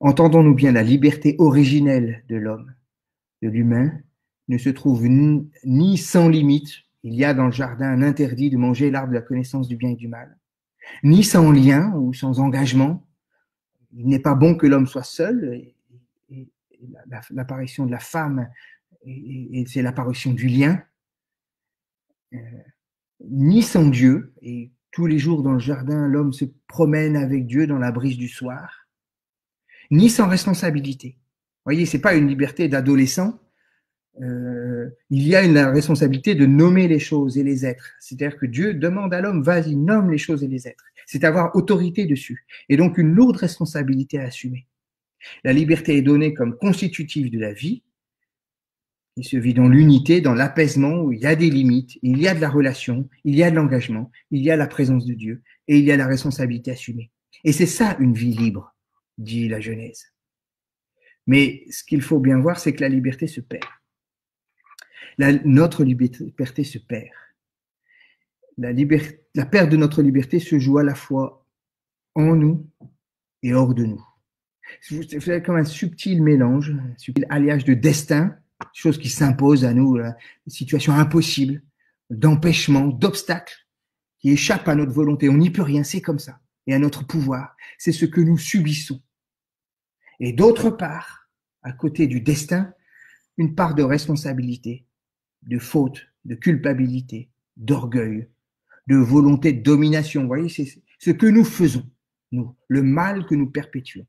Entendons-nous bien, la liberté originelle de l'homme, de l'humain, ne se trouve ni sans limite, il y a dans le jardin un interdit de manger l'arbre de la connaissance du bien et du mal, ni sans lien ou sans engagement. Il n'est pas bon que l'homme soit seul, et l'apparition de la femme, et c'est l'apparition du lien, ni sans Dieu, et tous les jours dans le jardin, l'homme se promène avec Dieu dans la brise du soir, ni sans responsabilité. Vous voyez, c'est pas une liberté d'adolescent, il y a la responsabilité de nommer les choses et les êtres. C'est-à-dire que Dieu demande à l'homme, vas-y, nomme les choses et les êtres. C'est avoir autorité dessus, et donc une lourde responsabilité à assumer. La liberté est donnée comme constitutive de la vie, il se vit dans l'unité, dans l'apaisement, où il y a des limites, il y a de la relation, il y a de l'engagement, il y a la présence de Dieu, et il y a la responsabilité assumée. Et c'est ça une vie libre, dit la Genèse. Mais ce qu'il faut bien voir, c'est que la liberté se perd. Notre liberté se perd. La perte de notre liberté se joue à la fois en nous et hors de nous. C'est comme un subtil mélange, un subtil alliage de destin, chose qui s'impose à nous, une situation impossible, d'empêchement, d'obstacles, qui échappent à notre volonté. On n'y peut rien, c'est comme ça. Et à notre pouvoir, c'est ce que nous subissons. Et d'autre part, à côté du destin, une part de responsabilité, de faute, de culpabilité, d'orgueil, de volonté de domination. Vous voyez, c'est ce que nous faisons, nous, le mal que nous perpétuons.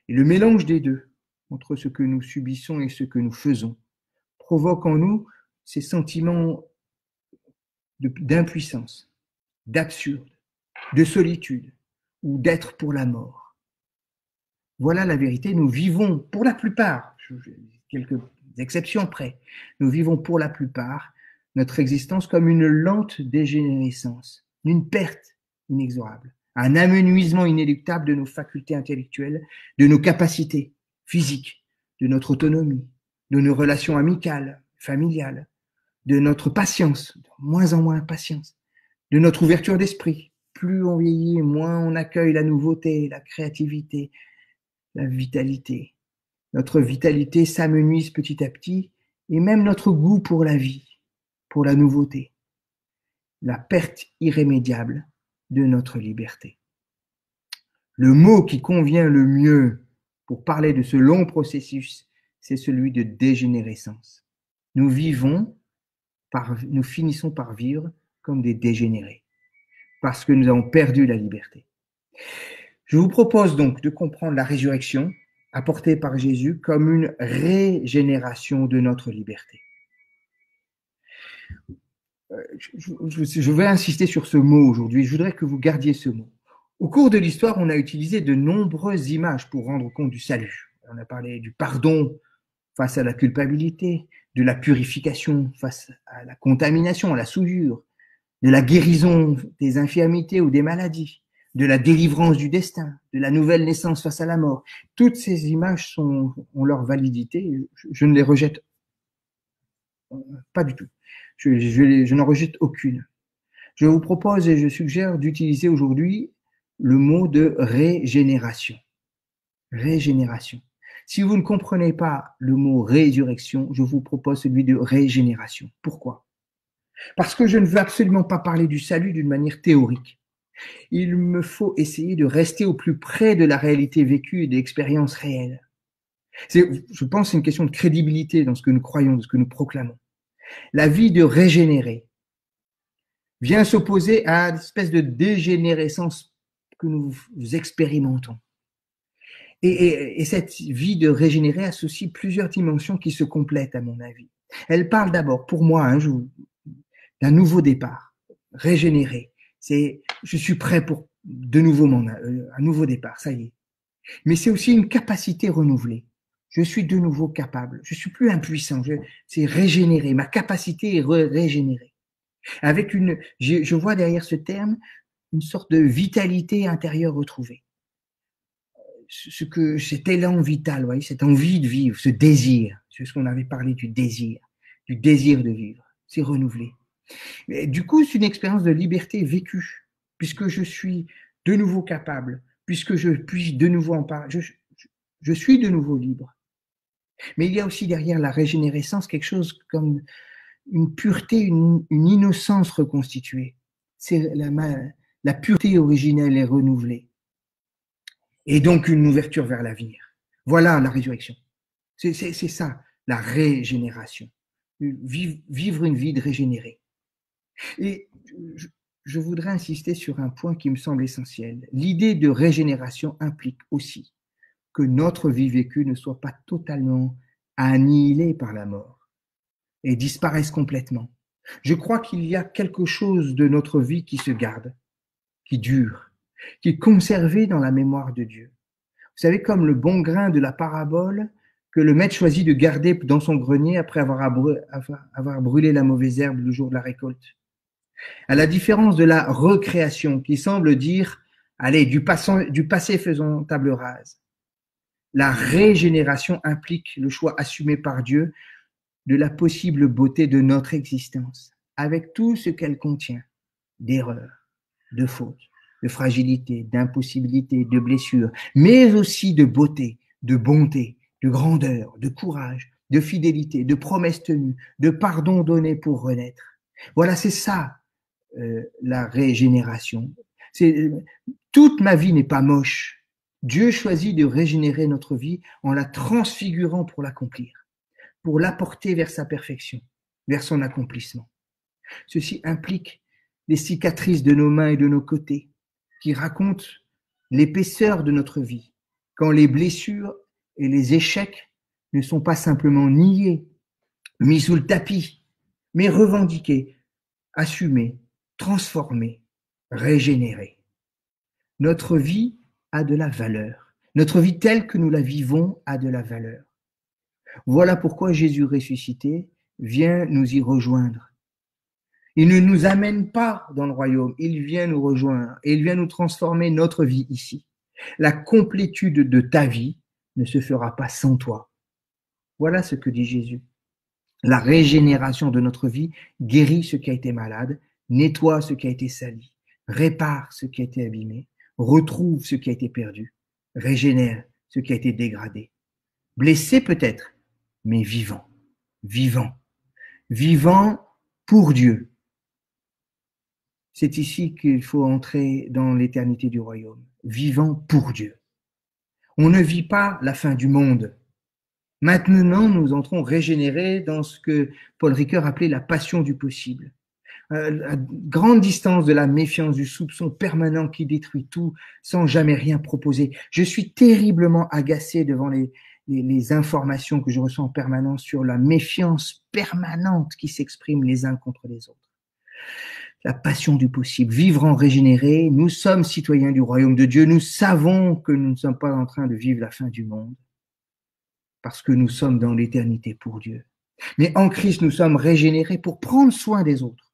Et le mélange des deux, entre ce que nous subissons et ce que nous faisons, provoque en nous ces sentiments d'impuissance, d'absurde, de solitude ou d'être pour la mort. Voilà la vérité, nous vivons pour la plupart, quelques exceptions près, nous vivons pour la plupart notre existence comme une lente dégénérescence, une perte inexorable, un amenuisement inéluctable de nos facultés intellectuelles, de nos capacités physiques, de notre autonomie, de nos relations amicales, familiales, de notre patience, de moins en moins patience, de notre ouverture d'esprit. Plus on vieillit, moins on accueille la nouveauté, la créativité, la vitalité. Notre vitalité s'amenuise petit à petit, et même notre goût pour la vie, pour la nouveauté. La perte irrémédiable de notre liberté. Le mot qui convient le mieux pour parler de ce long processus, c'est celui de dégénérescence. Nous finissons par vivre comme des dégénérés, parce que nous avons perdu la liberté. Je vous propose donc de comprendre la résurrection apportée par Jésus comme une régénération de notre liberté. Je vais insister sur ce mot aujourd'hui. Je voudrais que vous gardiez ce mot. Au cours de l'histoire, on a utilisé de nombreuses images pour rendre compte du salut. On a parlé du pardon face à la culpabilité, de la purification face à la contamination, à la souillure, de la guérison des infirmités ou des maladies, de la délivrance du destin, de la nouvelle naissance face à la mort. Toutes ces images ont leur validité. Je ne les rejette pas du tout. Je n'en rejette aucune. Je vous propose et je suggère d'utiliser aujourd'hui le mot de régénération. Régénération. Si vous ne comprenez pas le mot résurrection, je vous propose celui de régénération. Pourquoi? Parce que je ne veux absolument pas parler du salut d'une manière théorique. Il me faut essayer de rester au plus près de la réalité vécue et des expériences réelles. Je pense que c'est une question de crédibilité dans ce que nous croyons, de ce que nous proclamons. La vie de régénéré vient s'opposer à l'espèce de dégénérescence que nous expérimentons. Et cette vie de régénéré associe plusieurs dimensions qui se complètent à mon avis. Elle parle d'abord, pour moi, d'un nouveau départ, régénéré. Je suis prêt pour de nouveau un nouveau départ, ça y est. Mais c'est aussi une capacité renouvelée. Je suis de nouveau capable. Je suis plus impuissant. C'est régénéré. Ma capacité est régénérée. Avec je vois derrière ce terme une sorte de vitalité intérieure retrouvée. Cet élan vital, vous voyez, cette envie de vivre, ce désir, c'est ce qu'on avait parlé du désir de vivre, c'est renouvelé. Mais du coup, c'est une expérience de liberté vécue, puisque je suis de nouveau capable, puisque je puis de nouveau en parler, je suis de nouveau libre. Mais il y a aussi derrière la régénérescence quelque chose comme une pureté, une innocence reconstituée. C'est la pureté originelle est renouvelée. Et donc une ouverture vers l'avenir. Voilà la résurrection. C'est ça, la régénération. Vivre une vie de régénérée. Et je voudrais insister sur un point qui me semble essentiel. L'idée de régénération implique aussi que notre vie vécue ne soit pas totalement annihilée par la mort et disparaisse complètement. Je crois qu'il y a quelque chose de notre vie qui se garde, qui dure, qui est conservé dans la mémoire de Dieu. Vous savez, comme le bon grain de la parabole que le maître choisit de garder dans son grenier après avoir brûlé la mauvaise herbe le jour de la récolte. À la différence de la recréation qui semble dire, allez, du passé faisons table rase. La régénération implique le choix assumé par Dieu de la possible beauté de notre existence, avec tout ce qu'elle contient, d'erreurs, de fautes, de fragilité, d'impossibilité, de blessures, mais aussi de beauté, de bonté, de grandeur, de courage, de fidélité, de promesses tenues, de pardon donné pour renaître. Voilà, c'est ça la régénération. Toute ma vie n'est pas moche. Dieu choisit de régénérer notre vie en la transfigurant pour l'accomplir, pour l'apporter vers sa perfection, vers son accomplissement. Ceci implique les cicatrices de nos mains et de nos côtés, qui racontent l'épaisseur de notre vie, quand les blessures et les échecs ne sont pas simplement niés, mis sous le tapis, mais revendiqués, assumés, transformés, régénérés. Notre vie a de la valeur. Notre vie telle que nous la vivons a de la valeur. Voilà pourquoi Jésus ressuscité vient nous y rejoindre. Il ne nous amène pas dans le royaume, il vient nous rejoindre et il vient nous transformer notre vie ici. La complétude de ta vie ne se fera pas sans toi. Voilà ce que dit Jésus. La régénération de notre vie guérit ce qui a été malade, nettoie ce qui a été sali, répare ce qui a été abîmé, retrouve ce qui a été perdu, régénère ce qui a été dégradé. Blessé peut-être, mais vivant, vivant, vivant pour Dieu. C'est ici qu'il faut entrer dans l'éternité du royaume. vivant pour Dieu. On ne vit pas la fin du monde. Maintenant, nous entrons régénérés dans ce que Paul Ricoeur appelait la passion du possible. À grande distance de la méfiance, du soupçon permanent qui détruit tout sans jamais rien proposer. Je suis terriblement agacé devant les informations que je reçois en permanence sur la méfiance permanente qui s'exprime les uns contre les autres. La passion du possible, vivre en régénéré, nous sommes citoyens du royaume de Dieu, nous savons que nous ne sommes pas en train de vivre la fin du monde, parce que nous sommes dans l'éternité pour Dieu. Mais en Christ, nous sommes régénérés pour prendre soin des autres,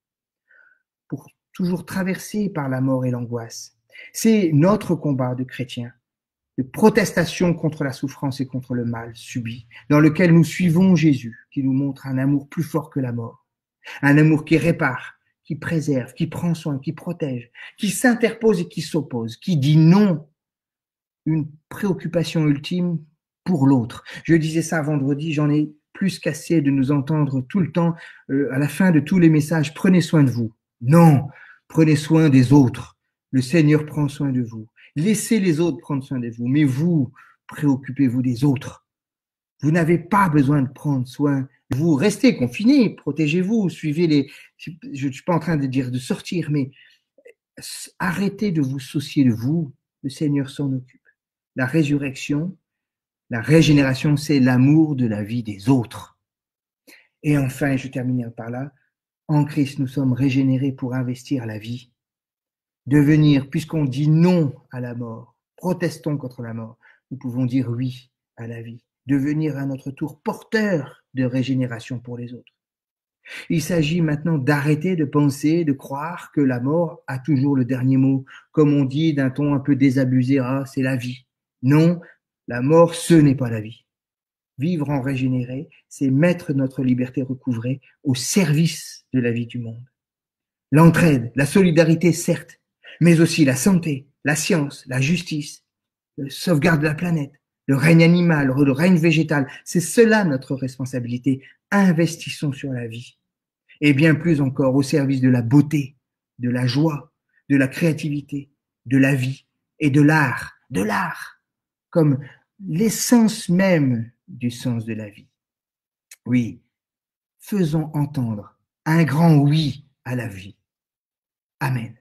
pour toujours traverser par la mort et l'angoisse. C'est notre combat de chrétiens, de protestation contre la souffrance et contre le mal subi, dans lequel nous suivons Jésus, qui nous montre un amour plus fort que la mort, un amour qui répare, qui préserve, qui prend soin, qui protège, qui s'interpose et qui s'oppose, qui dit non, une préoccupation ultime pour l'autre. Je disais ça vendredi, j'en ai plus qu'assez de nous entendre tout le temps, à la fin de tous les messages, prenez soin de vous. Non, prenez soin des autres. Le Seigneur prend soin de vous. Laissez les autres prendre soin de vous, mais vous, préoccupez-vous des autres. Vous n'avez pas besoin de prendre soin. Vous restez confinés, protégez-vous, suivez les... Je ne suis pas en train de dire de sortir, mais arrêtez de vous soucier de vous. Le Seigneur s'en occupe. La résurrection, la régénération, c'est l'amour de la vie des autres. Et enfin, je terminerai par là, en Christ, nous sommes régénérés pour investir la vie. Devenir, puisqu'on dit non à la mort, protestons contre la mort, nous pouvons dire oui à la vie. Devenir à notre tour porteur de régénération pour les autres. Il s'agit maintenant d'arrêter de penser, de croire que la mort a toujours le dernier mot, comme on dit d'un ton un peu désabusé, ah, c'est la vie. Non, la mort, ce n'est pas la vie. Vivre en régénéré, c'est mettre notre liberté recouvrée au service de la vie du monde. L'entraide, la solidarité, certes, mais aussi la santé, la science, la justice, le sauvegarde de la planète, le règne animal, le règne végétal, c'est cela notre responsabilité. Investissons sur la vie. Et bien plus encore au service de la beauté, de la joie, de la créativité, de la vie et de l'art, comme l'essence même du sens de la vie. Oui, faisons entendre un grand oui à la vie. Amen.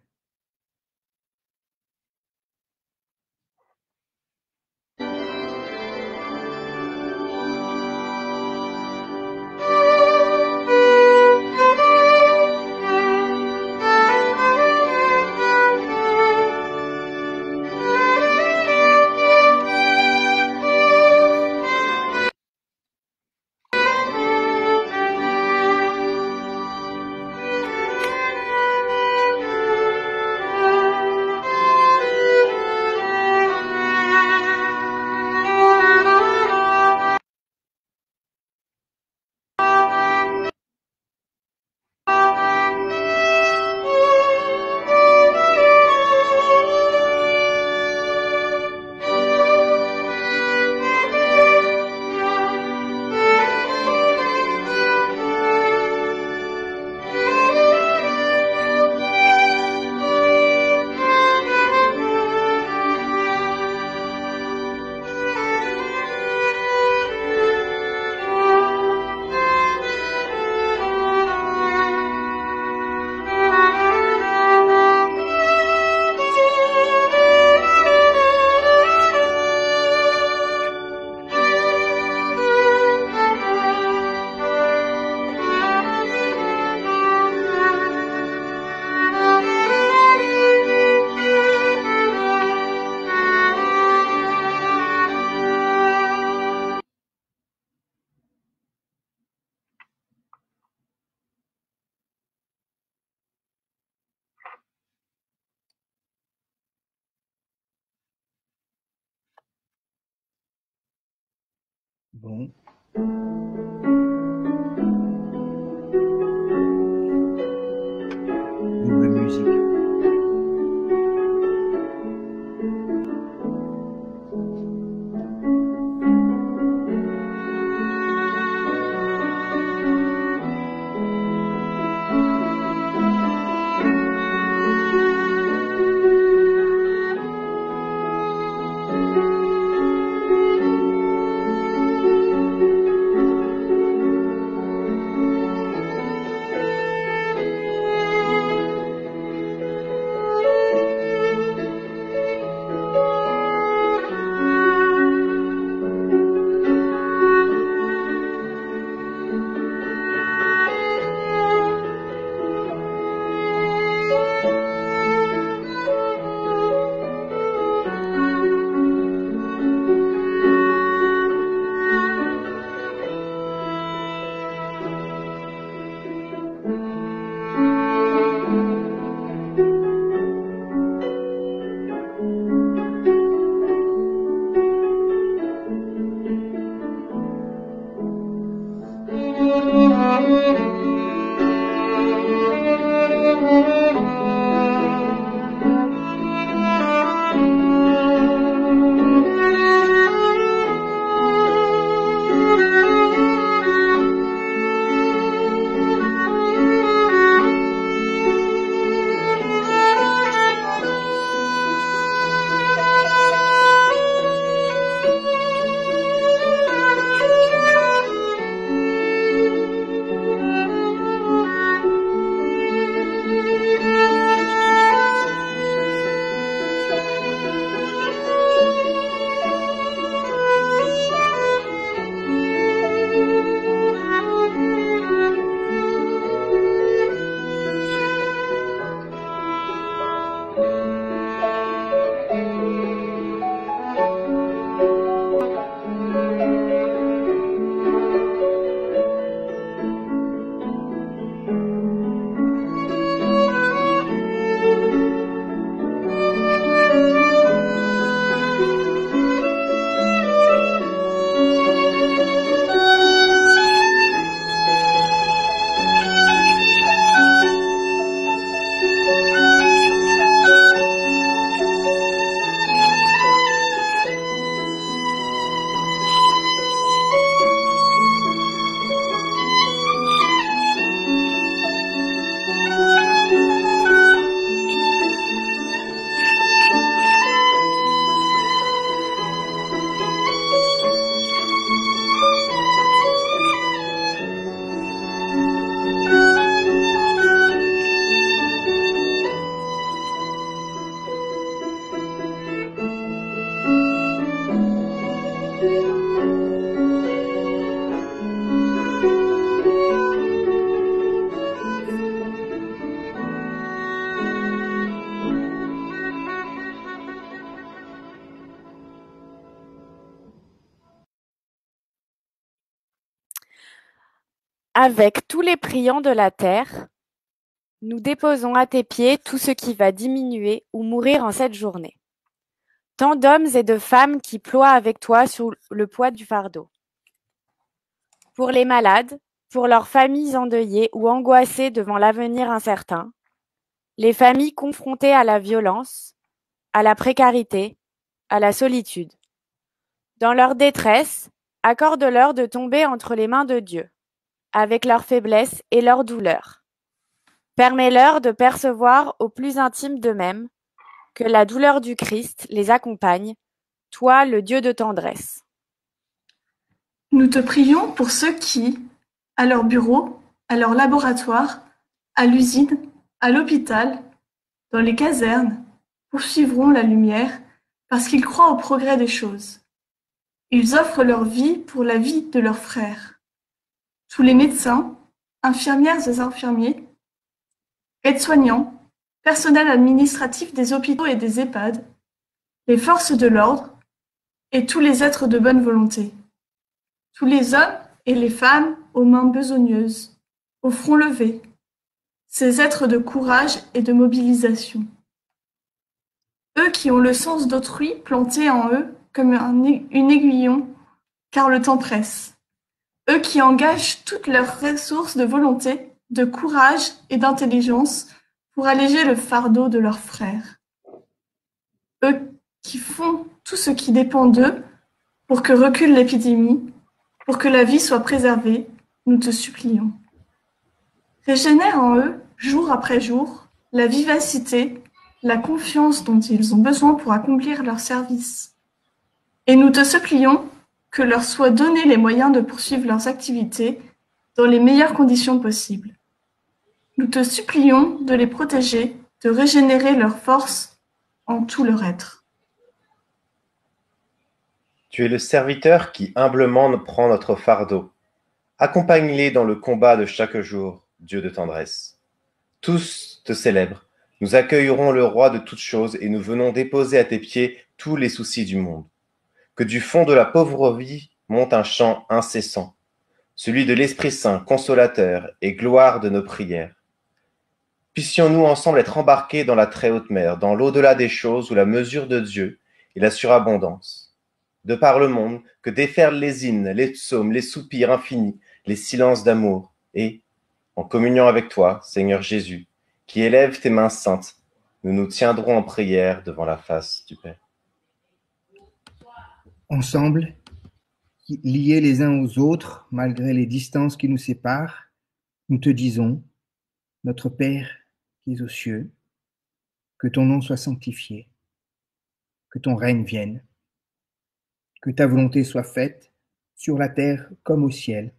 Bon. Nouvelle musique. Avec tous les priants de la terre, nous déposons à tes pieds tout ce qui va diminuer ou mourir en cette journée. Tant d'hommes et de femmes qui ploient avec toi sous le poids du fardeau. Pour les malades, pour leurs familles endeuillées ou angoissées devant l'avenir incertain, les familles confrontées à la violence, à la précarité, à la solitude. Dans leur détresse, accorde-leur de tomber entre les mains de Dieu, avec leur faiblesse et leur douleur. Permets-leur de percevoir au plus intime d'eux-mêmes que la douleur du Christ les accompagne, toi le Dieu de tendresse. Nous te prions pour ceux qui, à leur bureau, à leur laboratoire, à l'usine, à l'hôpital, dans les casernes, poursuivront la lumière parce qu'ils croient au progrès des choses. Ils offrent leur vie pour la vie de leurs frères. Tous les médecins, infirmières et infirmiers, aides-soignants, personnel administratif des hôpitaux et des EHPAD, les forces de l'ordre et tous les êtres de bonne volonté. Tous les hommes et les femmes aux mains besogneuses, au front levé, ces êtres de courage et de mobilisation. Eux qui ont le sens d'autrui planté en eux comme une aiguillon, car le temps presse. Eux qui engagent toutes leurs ressources de volonté, de courage et d'intelligence pour alléger le fardeau de leurs frères. Eux qui font tout ce qui dépend d'eux pour que recule l'épidémie, pour que la vie soit préservée, nous te supplions. Régénère en eux, jour après jour, la vivacité, la confiance dont ils ont besoin pour accomplir leur service. Et nous te supplions que leur soient donnés les moyens de poursuivre leurs activités dans les meilleures conditions possibles. Nous te supplions de les protéger, de régénérer leur force en tout leur être. Tu es le serviteur qui humblement prend notre fardeau. Accompagne-les dans le combat de chaque jour, Dieu de tendresse. Tous te célèbrent. Nous accueillerons le roi de toutes choses et nous venons déposer à tes pieds tous les soucis du monde. Que du fond de la pauvre vie monte un chant incessant, celui de l'Esprit Saint, consolateur et gloire de nos prières. Puissions-nous ensemble être embarqués dans la très haute mer, dans l'au-delà des choses où la mesure de Dieu est la surabondance. De par le monde, que déferlent les hymnes, les psaumes, les soupirs infinis, les silences d'amour et, en communion avec toi, Seigneur Jésus, qui élève tes mains saintes, nous nous tiendrons en prière devant la face du Père. Ensemble, liés les uns aux autres, malgré les distances qui nous séparent, nous te disons, notre Père qui es aux cieux, que ton nom soit sanctifié, que ton règne vienne, que ta volonté soit faite sur la terre comme au ciel.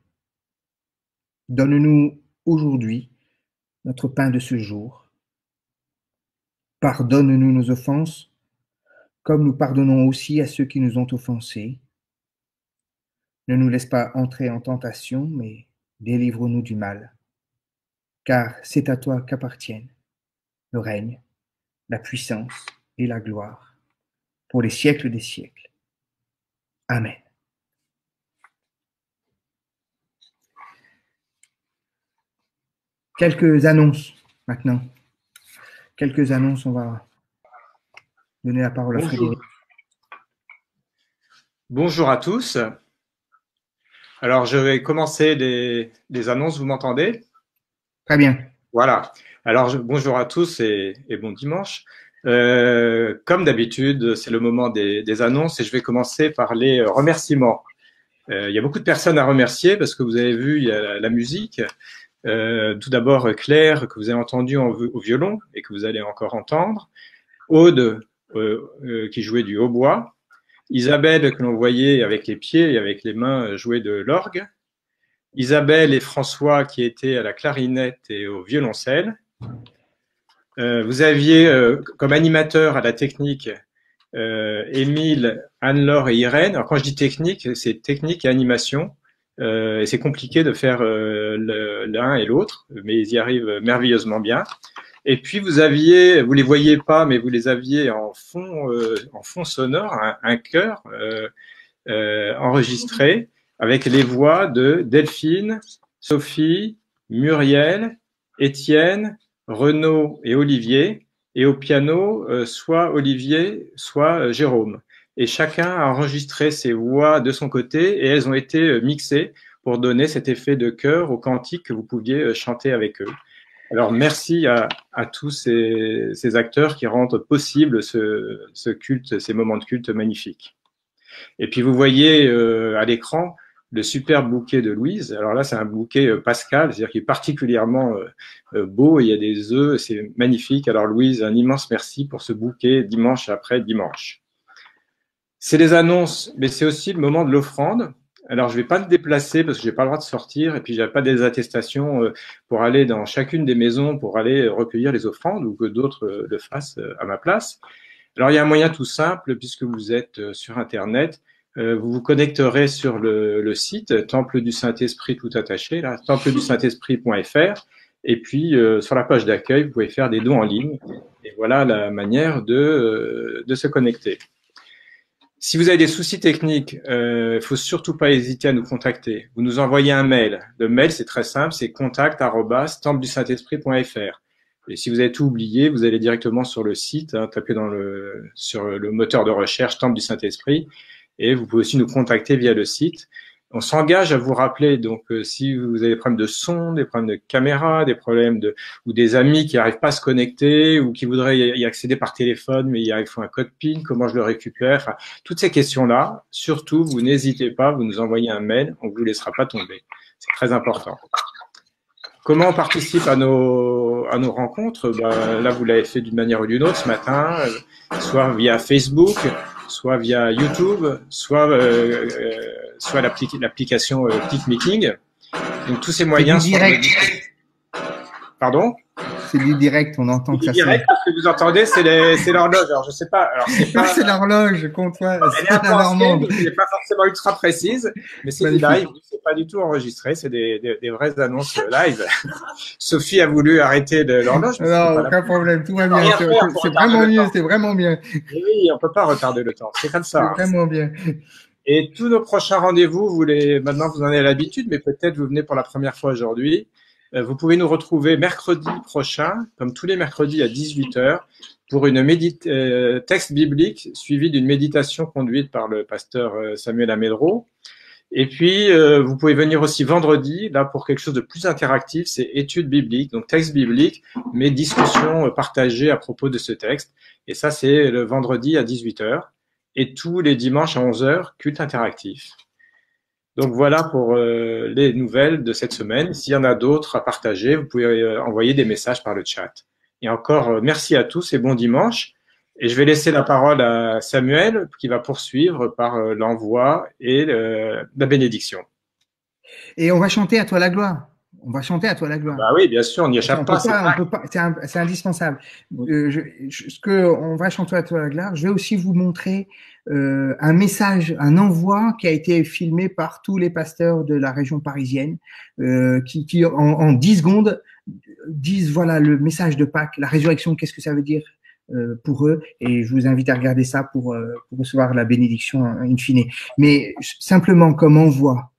Donne-nous aujourd'hui notre pain de ce jour. Pardonne-nous nos offenses, comme nous pardonnons aussi à ceux qui nous ont offensés. Ne nous laisse pas entrer en tentation, mais délivre-nous du mal. Car c'est à toi qu'appartiennent le règne, la puissance et la gloire, pour les siècles des siècles. Amen. Quelques annonces maintenant. Quelques annonces, on va donner la parole à Frédéric. Bonjour à tous. Alors, je vais commencer des annonces, vous m'entendez? Très bien. Voilà. Alors, bonjour à tous et bon dimanche. Comme d'habitude, c'est le moment des annonces et je vais commencer par les remerciements. Il y a beaucoup de personnes à remercier parce que vous avez vu, il y a la musique. Tout d'abord, Claire, que vous avez entendu au violon et que vous allez encore entendre. Aude, qui jouait du hautbois. Isabelle, que l'on voyait avec les pieds et avec les mains jouer de l'orgue. Isabelle et François, qui étaient à la clarinette et au violoncelle. Vous aviez comme animateur à la technique Émile, Anne-Laure et Irène. Alors quand je dis technique, c'est technique et animation. Et c'est compliqué de faire l'un et l'autre, mais ils y arrivent merveilleusement bien. Et puis vous les voyez pas, mais vous les aviez en fond sonore, un chœur enregistré avec les voix de Delphine, Sophie, Muriel, Étienne, Renaud et Olivier, et au piano, soit Olivier, soit Jérôme. Et chacun a enregistré ses voix de son côté et elles ont été mixées pour donner cet effet de chœur au cantique que vous pouviez chanter avec eux. Alors merci à tous ces acteurs qui rendent possible ce culte, ces moments de culte magnifiques. Et puis vous voyez à l'écran le superbe bouquet de Louise. Alors là, c'est un bouquet pascal, c'est-à-dire qu'il est particulièrement beau, et il y a des œufs, c'est magnifique. Alors Louise, un immense merci pour ce bouquet dimanche après dimanche. C'est les annonces, mais c'est aussi le moment de l'offrande. Alors, je vais pas me déplacer parce que j'ai pas le droit de sortir et puis j'ai pas des attestations pour aller dans chacune des maisons pour aller recueillir les offrandes ou que d'autres le fassent à ma place. Alors, il y a un moyen tout simple puisque vous êtes sur Internet. Vous vous connecterez sur le site Temple du Saint-Esprit tout attaché, là, templedusaintesprit.fr. Et puis, sur la page d'accueil, vous pouvez faire des dons en ligne. Et voilà la manière de se connecter. Si vous avez des soucis techniques, faut surtout pas hésiter à nous contacter. Vous nous envoyez un mail. Le mail, c'est très simple, c'est contact@templedusaintesprit.fr. Et si vous avez tout oublié, vous allez directement sur le site, tapez sur le moteur de recherche Temple du Saint-Esprit, et vous pouvez aussi nous contacter via le site. On s'engage à vous rappeler, donc si vous avez des problèmes de son, des problèmes de caméra, des problèmes ou des amis qui n'arrivent pas à se connecter ou qui voudraient y accéder par téléphone, mais il faut un code PIN, comment je le récupère, enfin, toutes ces questions-là, surtout, vous n'hésitez pas, vous nous envoyez un mail, on ne vous laissera pas tomber. C'est très important. Comment on participe à nos rencontres? Là, vous l'avez fait d'une manière ou d'une autre ce matin, soit via Facebook, soit via YouTube, soit l'application ClickMeeting. Donc tous ces moyens sont direct. Pardon? C'est du direct, on entend que ça sonne. Direct, ce que vous entendez, c'est l'horloge. Alors je sais pas. Alors c'est l'horloge, comptoir. Elle est un peu ancienne, donc elle n'est pas forcément ultra précise, mais c'est du live. C'est pas du tout enregistré, c'est des vraies annonces live. Sophie a voulu arrêter l'horloge. Non, aucun problème, tout va bien. C'est vraiment mieux, c'est vraiment bien. Oui, on peut pas retarder le temps. C'est comme ça. C'est vraiment bien. Et tous nos prochains rendez-vous, maintenant vous en avez l'habitude, mais peut-être vous venez pour la première fois aujourd'hui. Vous pouvez nous retrouver mercredi prochain, comme tous les mercredis à 18h, pour une texte biblique suivi d'une méditation conduite par le pasteur Samuel Amedro. Et puis, vous pouvez venir aussi vendredi, là, pour quelque chose de plus interactif, c'est études bibliques, donc texte biblique, mais discussion partagée à propos de ce texte. Et ça, c'est le vendredi à 18h. Et tous les dimanches à 11h, culte interactif. Donc voilà pour les nouvelles de cette semaine. S'il y en a d'autres à partager, vous pouvez envoyer des messages par le chat. Et encore, merci à tous et bon dimanche. Et je vais laisser la parole à Samuel qui va poursuivre par l'envoi et la bénédiction. Et on va chanter à toi la gloire. On va chanter à toi la gloire. Bah oui, bien sûr, on n'y échappe pas. On peut pas, c'est indispensable. Ce que on va chanter à toi la gloire, je vais aussi vous montrer un message, un envoi qui a été filmé par tous les pasteurs de la région parisienne, qui en 10 secondes disent voilà le message de Pâques, la résurrection, qu'est-ce que ça veut dire pour eux, et je vous invite à regarder ça pour recevoir la bénédiction in fine. Mais simplement comme envoi,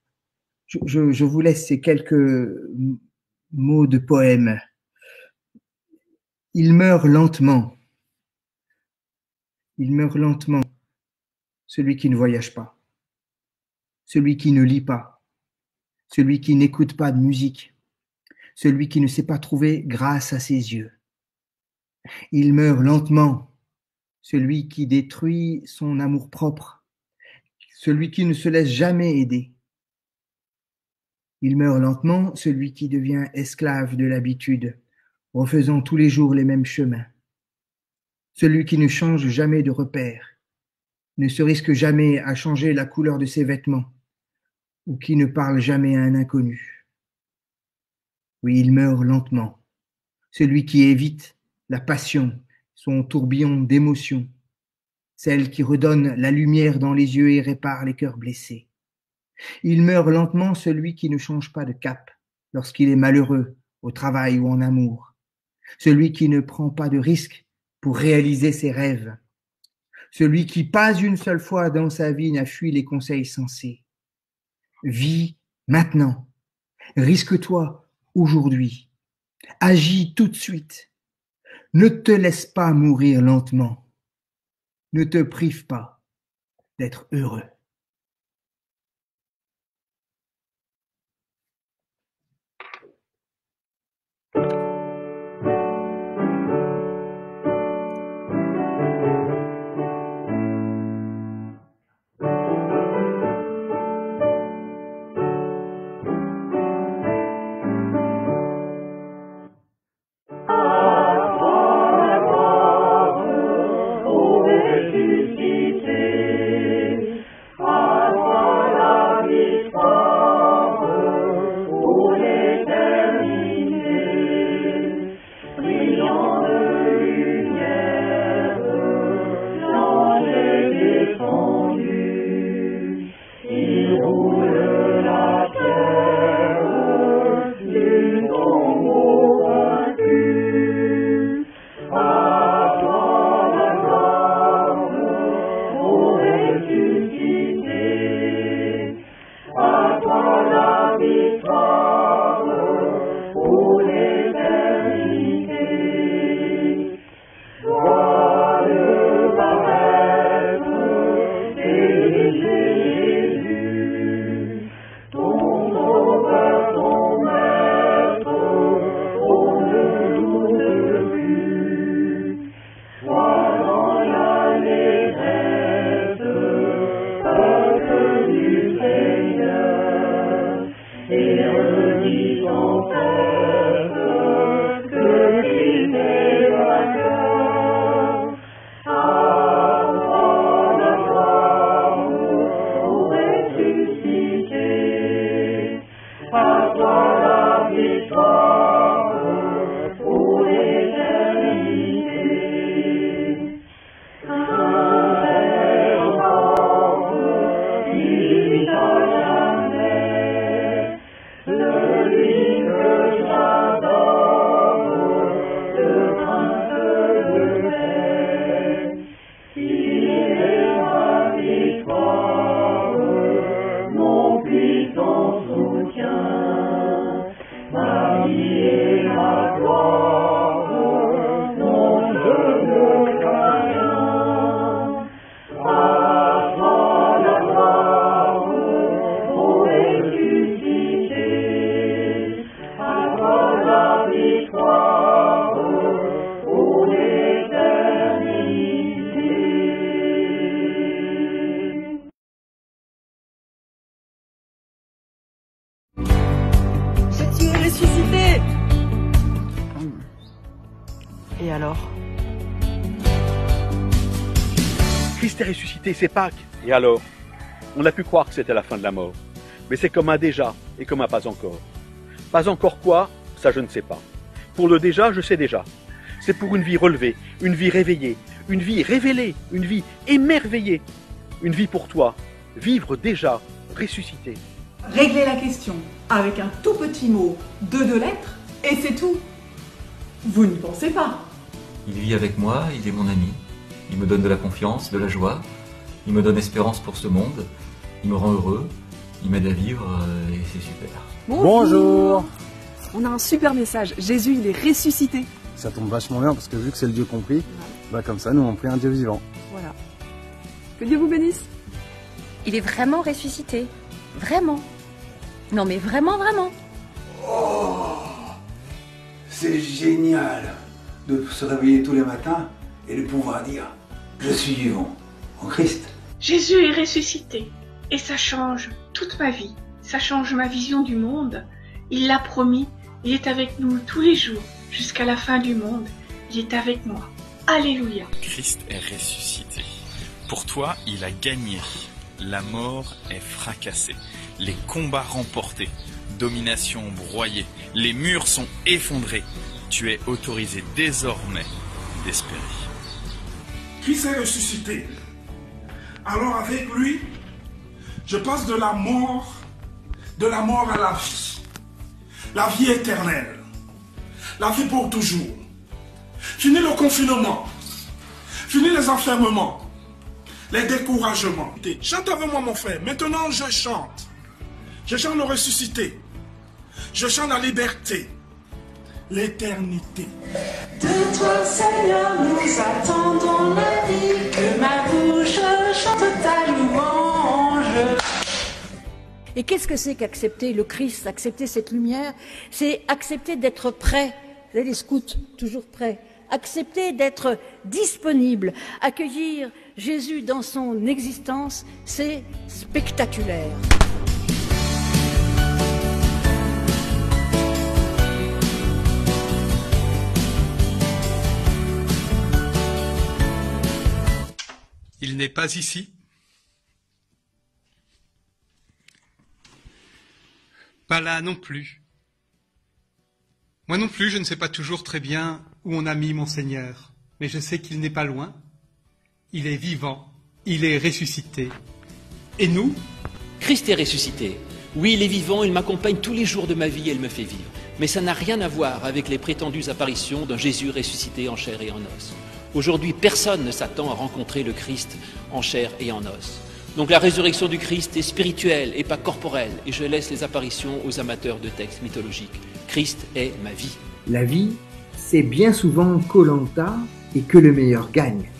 je vous laisse ces quelques mots de poème. Il meurt lentement. Il meurt lentement, celui qui ne voyage pas, celui qui ne lit pas, celui qui n'écoute pas de musique, celui qui ne s'est pas trouvé grâce à ses yeux. Il meurt lentement, celui qui détruit son amour-propre, celui qui ne se laisse jamais aider. Il meurt lentement, celui qui devient esclave de l'habitude, refaisant tous les jours les mêmes chemins. Celui qui ne change jamais de repère, ne se risque jamais à changer la couleur de ses vêtements, ou qui ne parle jamais à un inconnu. Oui, il meurt lentement, celui qui évite la passion, son tourbillon d'émotions, celle qui redonne la lumière dans les yeux et répare les cœurs blessés. Il meurt lentement celui qui ne change pas de cap lorsqu'il est malheureux, au travail ou en amour, celui qui ne prend pas de risques pour réaliser ses rêves, celui qui pas une seule fois dans sa vie n'a fui les conseils sensés. Vis maintenant, risque-toi aujourd'hui, agis tout de suite, ne te laisse pas mourir lentement, ne te prive pas d'être heureux. ressuscité. Et alors? Christ est ressuscité, c'est Pâques. Et alors? On a pu croire que c'était la fin de la mort. Mais c'est comme un déjà et comme un pas encore. Pas encore quoi? Ça je ne sais pas. Pour le déjà, je sais déjà. C'est pour une vie relevée, une vie réveillée, une vie révélée, une vie émerveillée. Une vie pour toi, vivre déjà, ressuscité. Réglez la question avec un tout petit mot de 2 lettres et c'est tout. Vous n'y pensez pas. Il vit avec moi, il est mon ami. Il me donne de la confiance, de la joie. Il me donne espérance pour ce monde. Il me rend heureux. Il m'aide à vivre et c'est super. Bonjour. On a un super message. Jésus, il est ressuscité. Ça tombe vachement bien parce que vu que c'est le Dieu compris, bah comme ça nous on prie un Dieu vivant. Voilà. Que Dieu vous bénisse. Il est vraiment ressuscité. Vraiment. Non mais vraiment, vraiment. Oh, c'est génial de se réveiller tous les matins et de pouvoir dire « Je suis vivant en Christ ». Jésus est ressuscité et ça change toute ma vie. Ça change ma vision du monde. Il l'a promis, il est avec nous tous les jours jusqu'à la fin du monde. Il est avec moi. Alléluia. Christ est ressuscité. Pour toi, il a gagné. La mort est fracassée. Les combats remportés. Domination broyée. Les murs sont effondrés. Tu es autorisé désormais d'espérer. Christ est ressuscité. Alors avec lui, je passe de la mort à la vie. La vie éternelle. La vie pour toujours. Fini le confinement. Fini les enfermements. Les découragements. Chante avec moi mon frère. Maintenant je chante. Je chante le ressuscité. Je chante la liberté. L'éternité. De toi Seigneur nous attendons la vie. Que ma bouche chante ta louange. Et qu'est-ce que c'est qu'accepter le Christ, accepter cette lumière? C'est accepter d'être prêt. Vous savez, les scouts, toujours prêts. Accepter d'être disponible, accueillir Jésus dans son existence, c'est spectaculaire. Il n'est pas ici. Pas là non plus. Moi non plus, je ne sais pas toujours très bien où on a mis mon Seigneur, mais je sais qu'il n'est pas loin. Il est vivant, il est ressuscité. Et nous? Christ est ressuscité. Oui, il est vivant, il m'accompagne tous les jours de ma vie et il me fait vivre. Mais ça n'a rien à voir avec les prétendues apparitions d'un Jésus ressuscité en chair et en os. Aujourd'hui, personne ne s'attend à rencontrer le Christ en chair et en os. Donc la résurrection du Christ est spirituelle et pas corporelle, et je laisse les apparitions aux amateurs de textes mythologiques. Christ est ma vie. La vie, c'est bien souvent Koh-Lanta et que le meilleur gagne.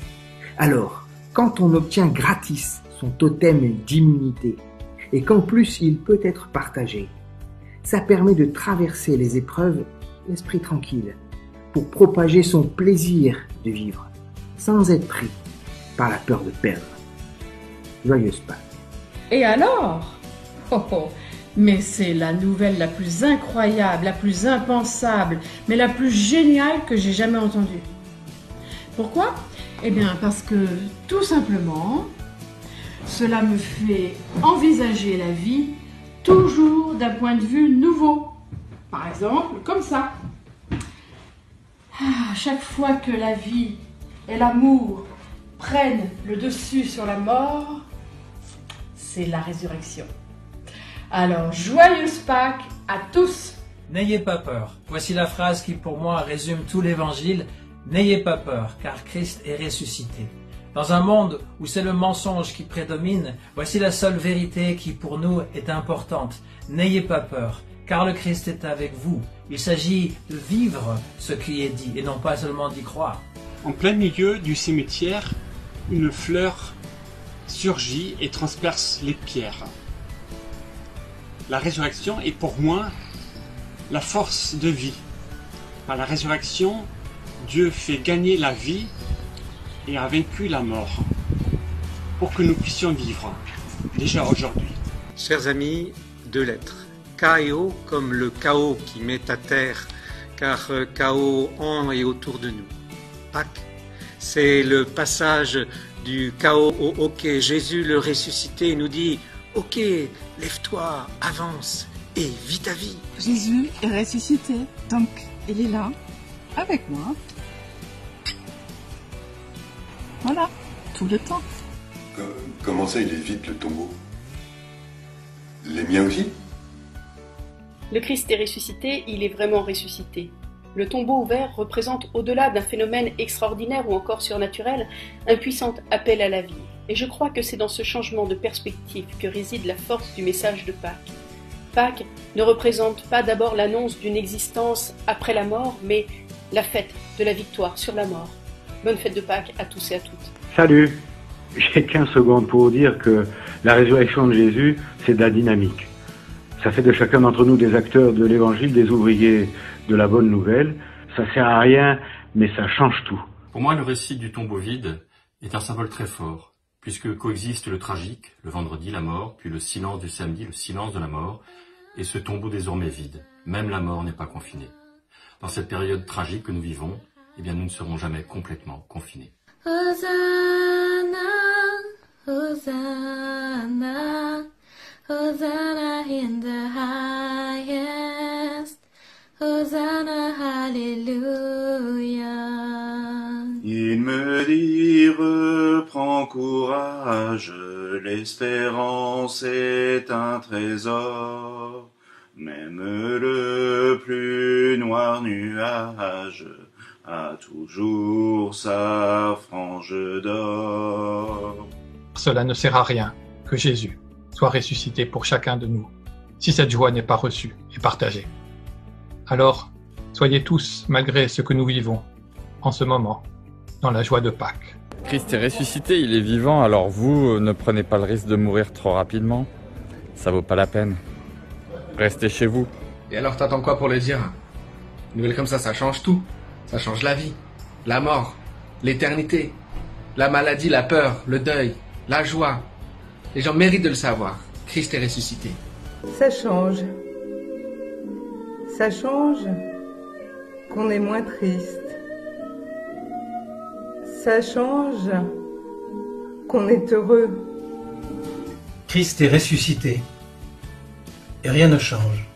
Alors, quand on obtient gratis son totem d'immunité, et qu'en plus il peut être partagé, ça permet de traverser les épreuves l'esprit tranquille, pour propager son plaisir de vivre, sans être pris par la peur de perdre. Joyeuse Pâques. Et alors? Oh oh, mais c'est la nouvelle la plus incroyable, la plus impensable, mais la plus géniale que j'ai jamais entendue. Pourquoi? Eh bien parce que, tout simplement, cela me fait envisager la vie toujours d'un point de vue nouveau. Par exemple, comme ça. Chaque fois que la vie et l'amour prennent le dessus sur la mort, c'est la résurrection. Alors, joyeuse Pâques à tous! N'ayez pas peur. Voici la phrase qui pour moi résume tout l'évangile. N'ayez pas peur, car Christ est ressuscité. Dans un monde où c'est le mensonge qui prédomine, voici la seule vérité qui pour nous est importante. N'ayez pas peur, car le Christ est avec vous. Il s'agit de vivre ce qui est dit et non pas seulement d'y croire. En plein milieu du cimetière, une fleur surgit et transperce les pierres. La résurrection est pour moi la force de vie. Par la résurrection, Dieu fait gagner la vie et a vaincu la mort pour que nous puissions vivre déjà aujourd'hui. Chers amis, 2 lettres. chaos comme le chaos qui met à terre, car chaos en et autour de nous. Pâques, c'est le passage du chaos au ok. Jésus le ressuscité nous dit ok, lève-toi, avance et vis ta vie. Jésus est ressuscité, donc il est là, avec moi. Voilà, tout le temps. Comment ça, il évite le tombeau? Les miens aussi? Le Christ est ressuscité, il est vraiment ressuscité. Le tombeau ouvert représente, au-delà d'un phénomène extraordinaire ou encore surnaturel, un puissant appel à la vie. Et je crois que c'est dans ce changement de perspective que réside la force du message de Pâques. Pâques ne représente pas d'abord l'annonce d'une existence après la mort, mais la fête de la victoire sur la mort. Bonne fête de Pâques à tous et à toutes. Salut, j'ai 15 secondes pour dire que la résurrection de Jésus, c'est de la dynamique. Ça fait de chacun d'entre nous des acteurs de l'évangile, des ouvriers de la bonne nouvelle. Ça sert à rien, mais ça change tout. Pour moi, le récit du tombeau vide est un symbole très fort, puisque coexiste le tragique, le vendredi, la mort, puis le silence du samedi, le silence de la mort, et ce tombeau désormais vide. Même la mort n'est pas confinée. Dans cette période tragique que nous vivons, eh bien, nous ne serons jamais complètement confinés. Hosanna, Hosanna, Hosanna in the highest, Hosanna, Hallelujah. Il me dit, reprends courage, l'espérance est un trésor, même le plus noir nuage a toujours sa frange d'or. Cela ne sert à rien que Jésus soit ressuscité pour chacun de nous, si cette joie n'est pas reçue et partagée. Alors, soyez tous, malgré ce que nous vivons, en ce moment, dans la joie de Pâques. Christ est ressuscité, il est vivant, alors vous, ne prenez pas le risque de mourir trop rapidement. Ça vaut pas la peine. Restez chez vous. Et alors t'attends quoi pour le dire? Une nouvelle comme ça change tout. Ça change la vie, la mort, l'éternité, la maladie, la peur, le deuil, la joie. Les gens méritent de le savoir. Christ est ressuscité. Ça change. Ça change qu'on est moins triste. Ça change qu'on est heureux. Christ est ressuscité. Et rien ne change.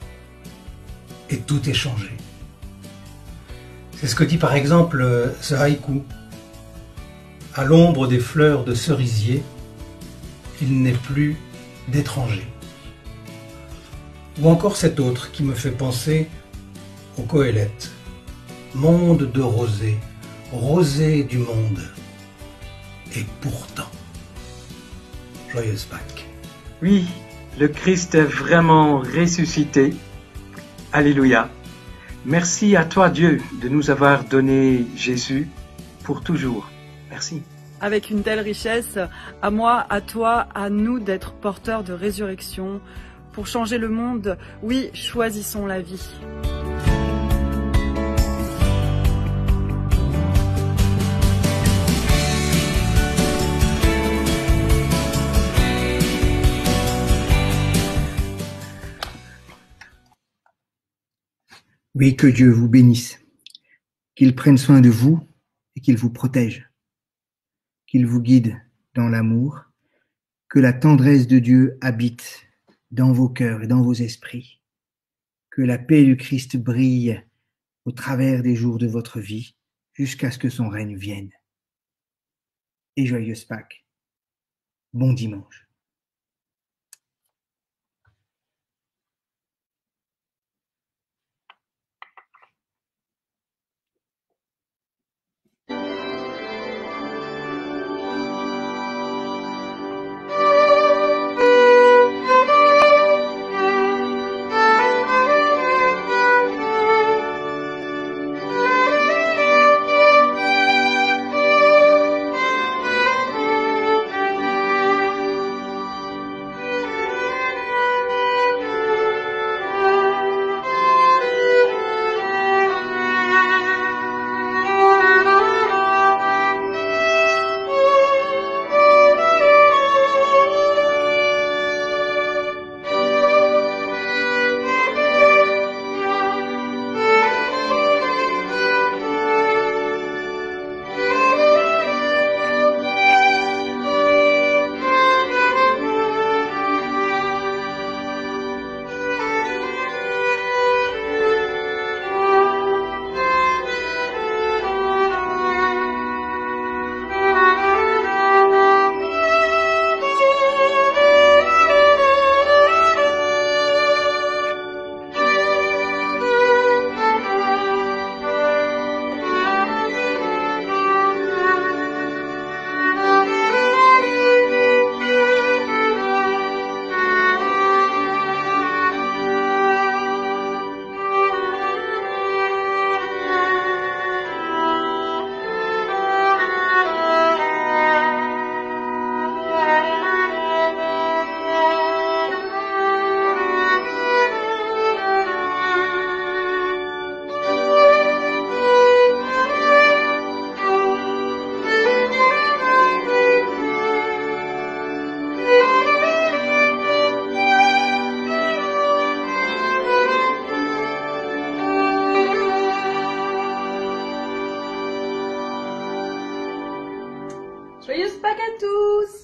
Et tout est changé. C'est ce que dit par exemple ce haïku. À l'ombre des fleurs de cerisier, il n'est plus d'étranger. Ou encore cet autre qui me fait penser au Qoéleth. Monde de rosée, rosée du monde. Et pourtant, joyeuse Pâques. Oui, le Christ est vraiment ressuscité. Alléluia. Merci à toi Dieu de nous avoir donné Jésus pour toujours. Merci. Avec une telle richesse, à moi, à toi, à nous d'être porteurs de résurrection. Pour changer le monde, oui, choisissons la vie. Oui, que Dieu vous bénisse, qu'il prenne soin de vous et qu'il vous protège, qu'il vous guide dans l'amour, que la tendresse de Dieu habite dans vos cœurs et dans vos esprits, que la paix du Christ brille au travers des jours de votre vie jusqu'à ce que son règne vienne. Et joyeuse Pâques. Bon dimanche. Pâques à tous!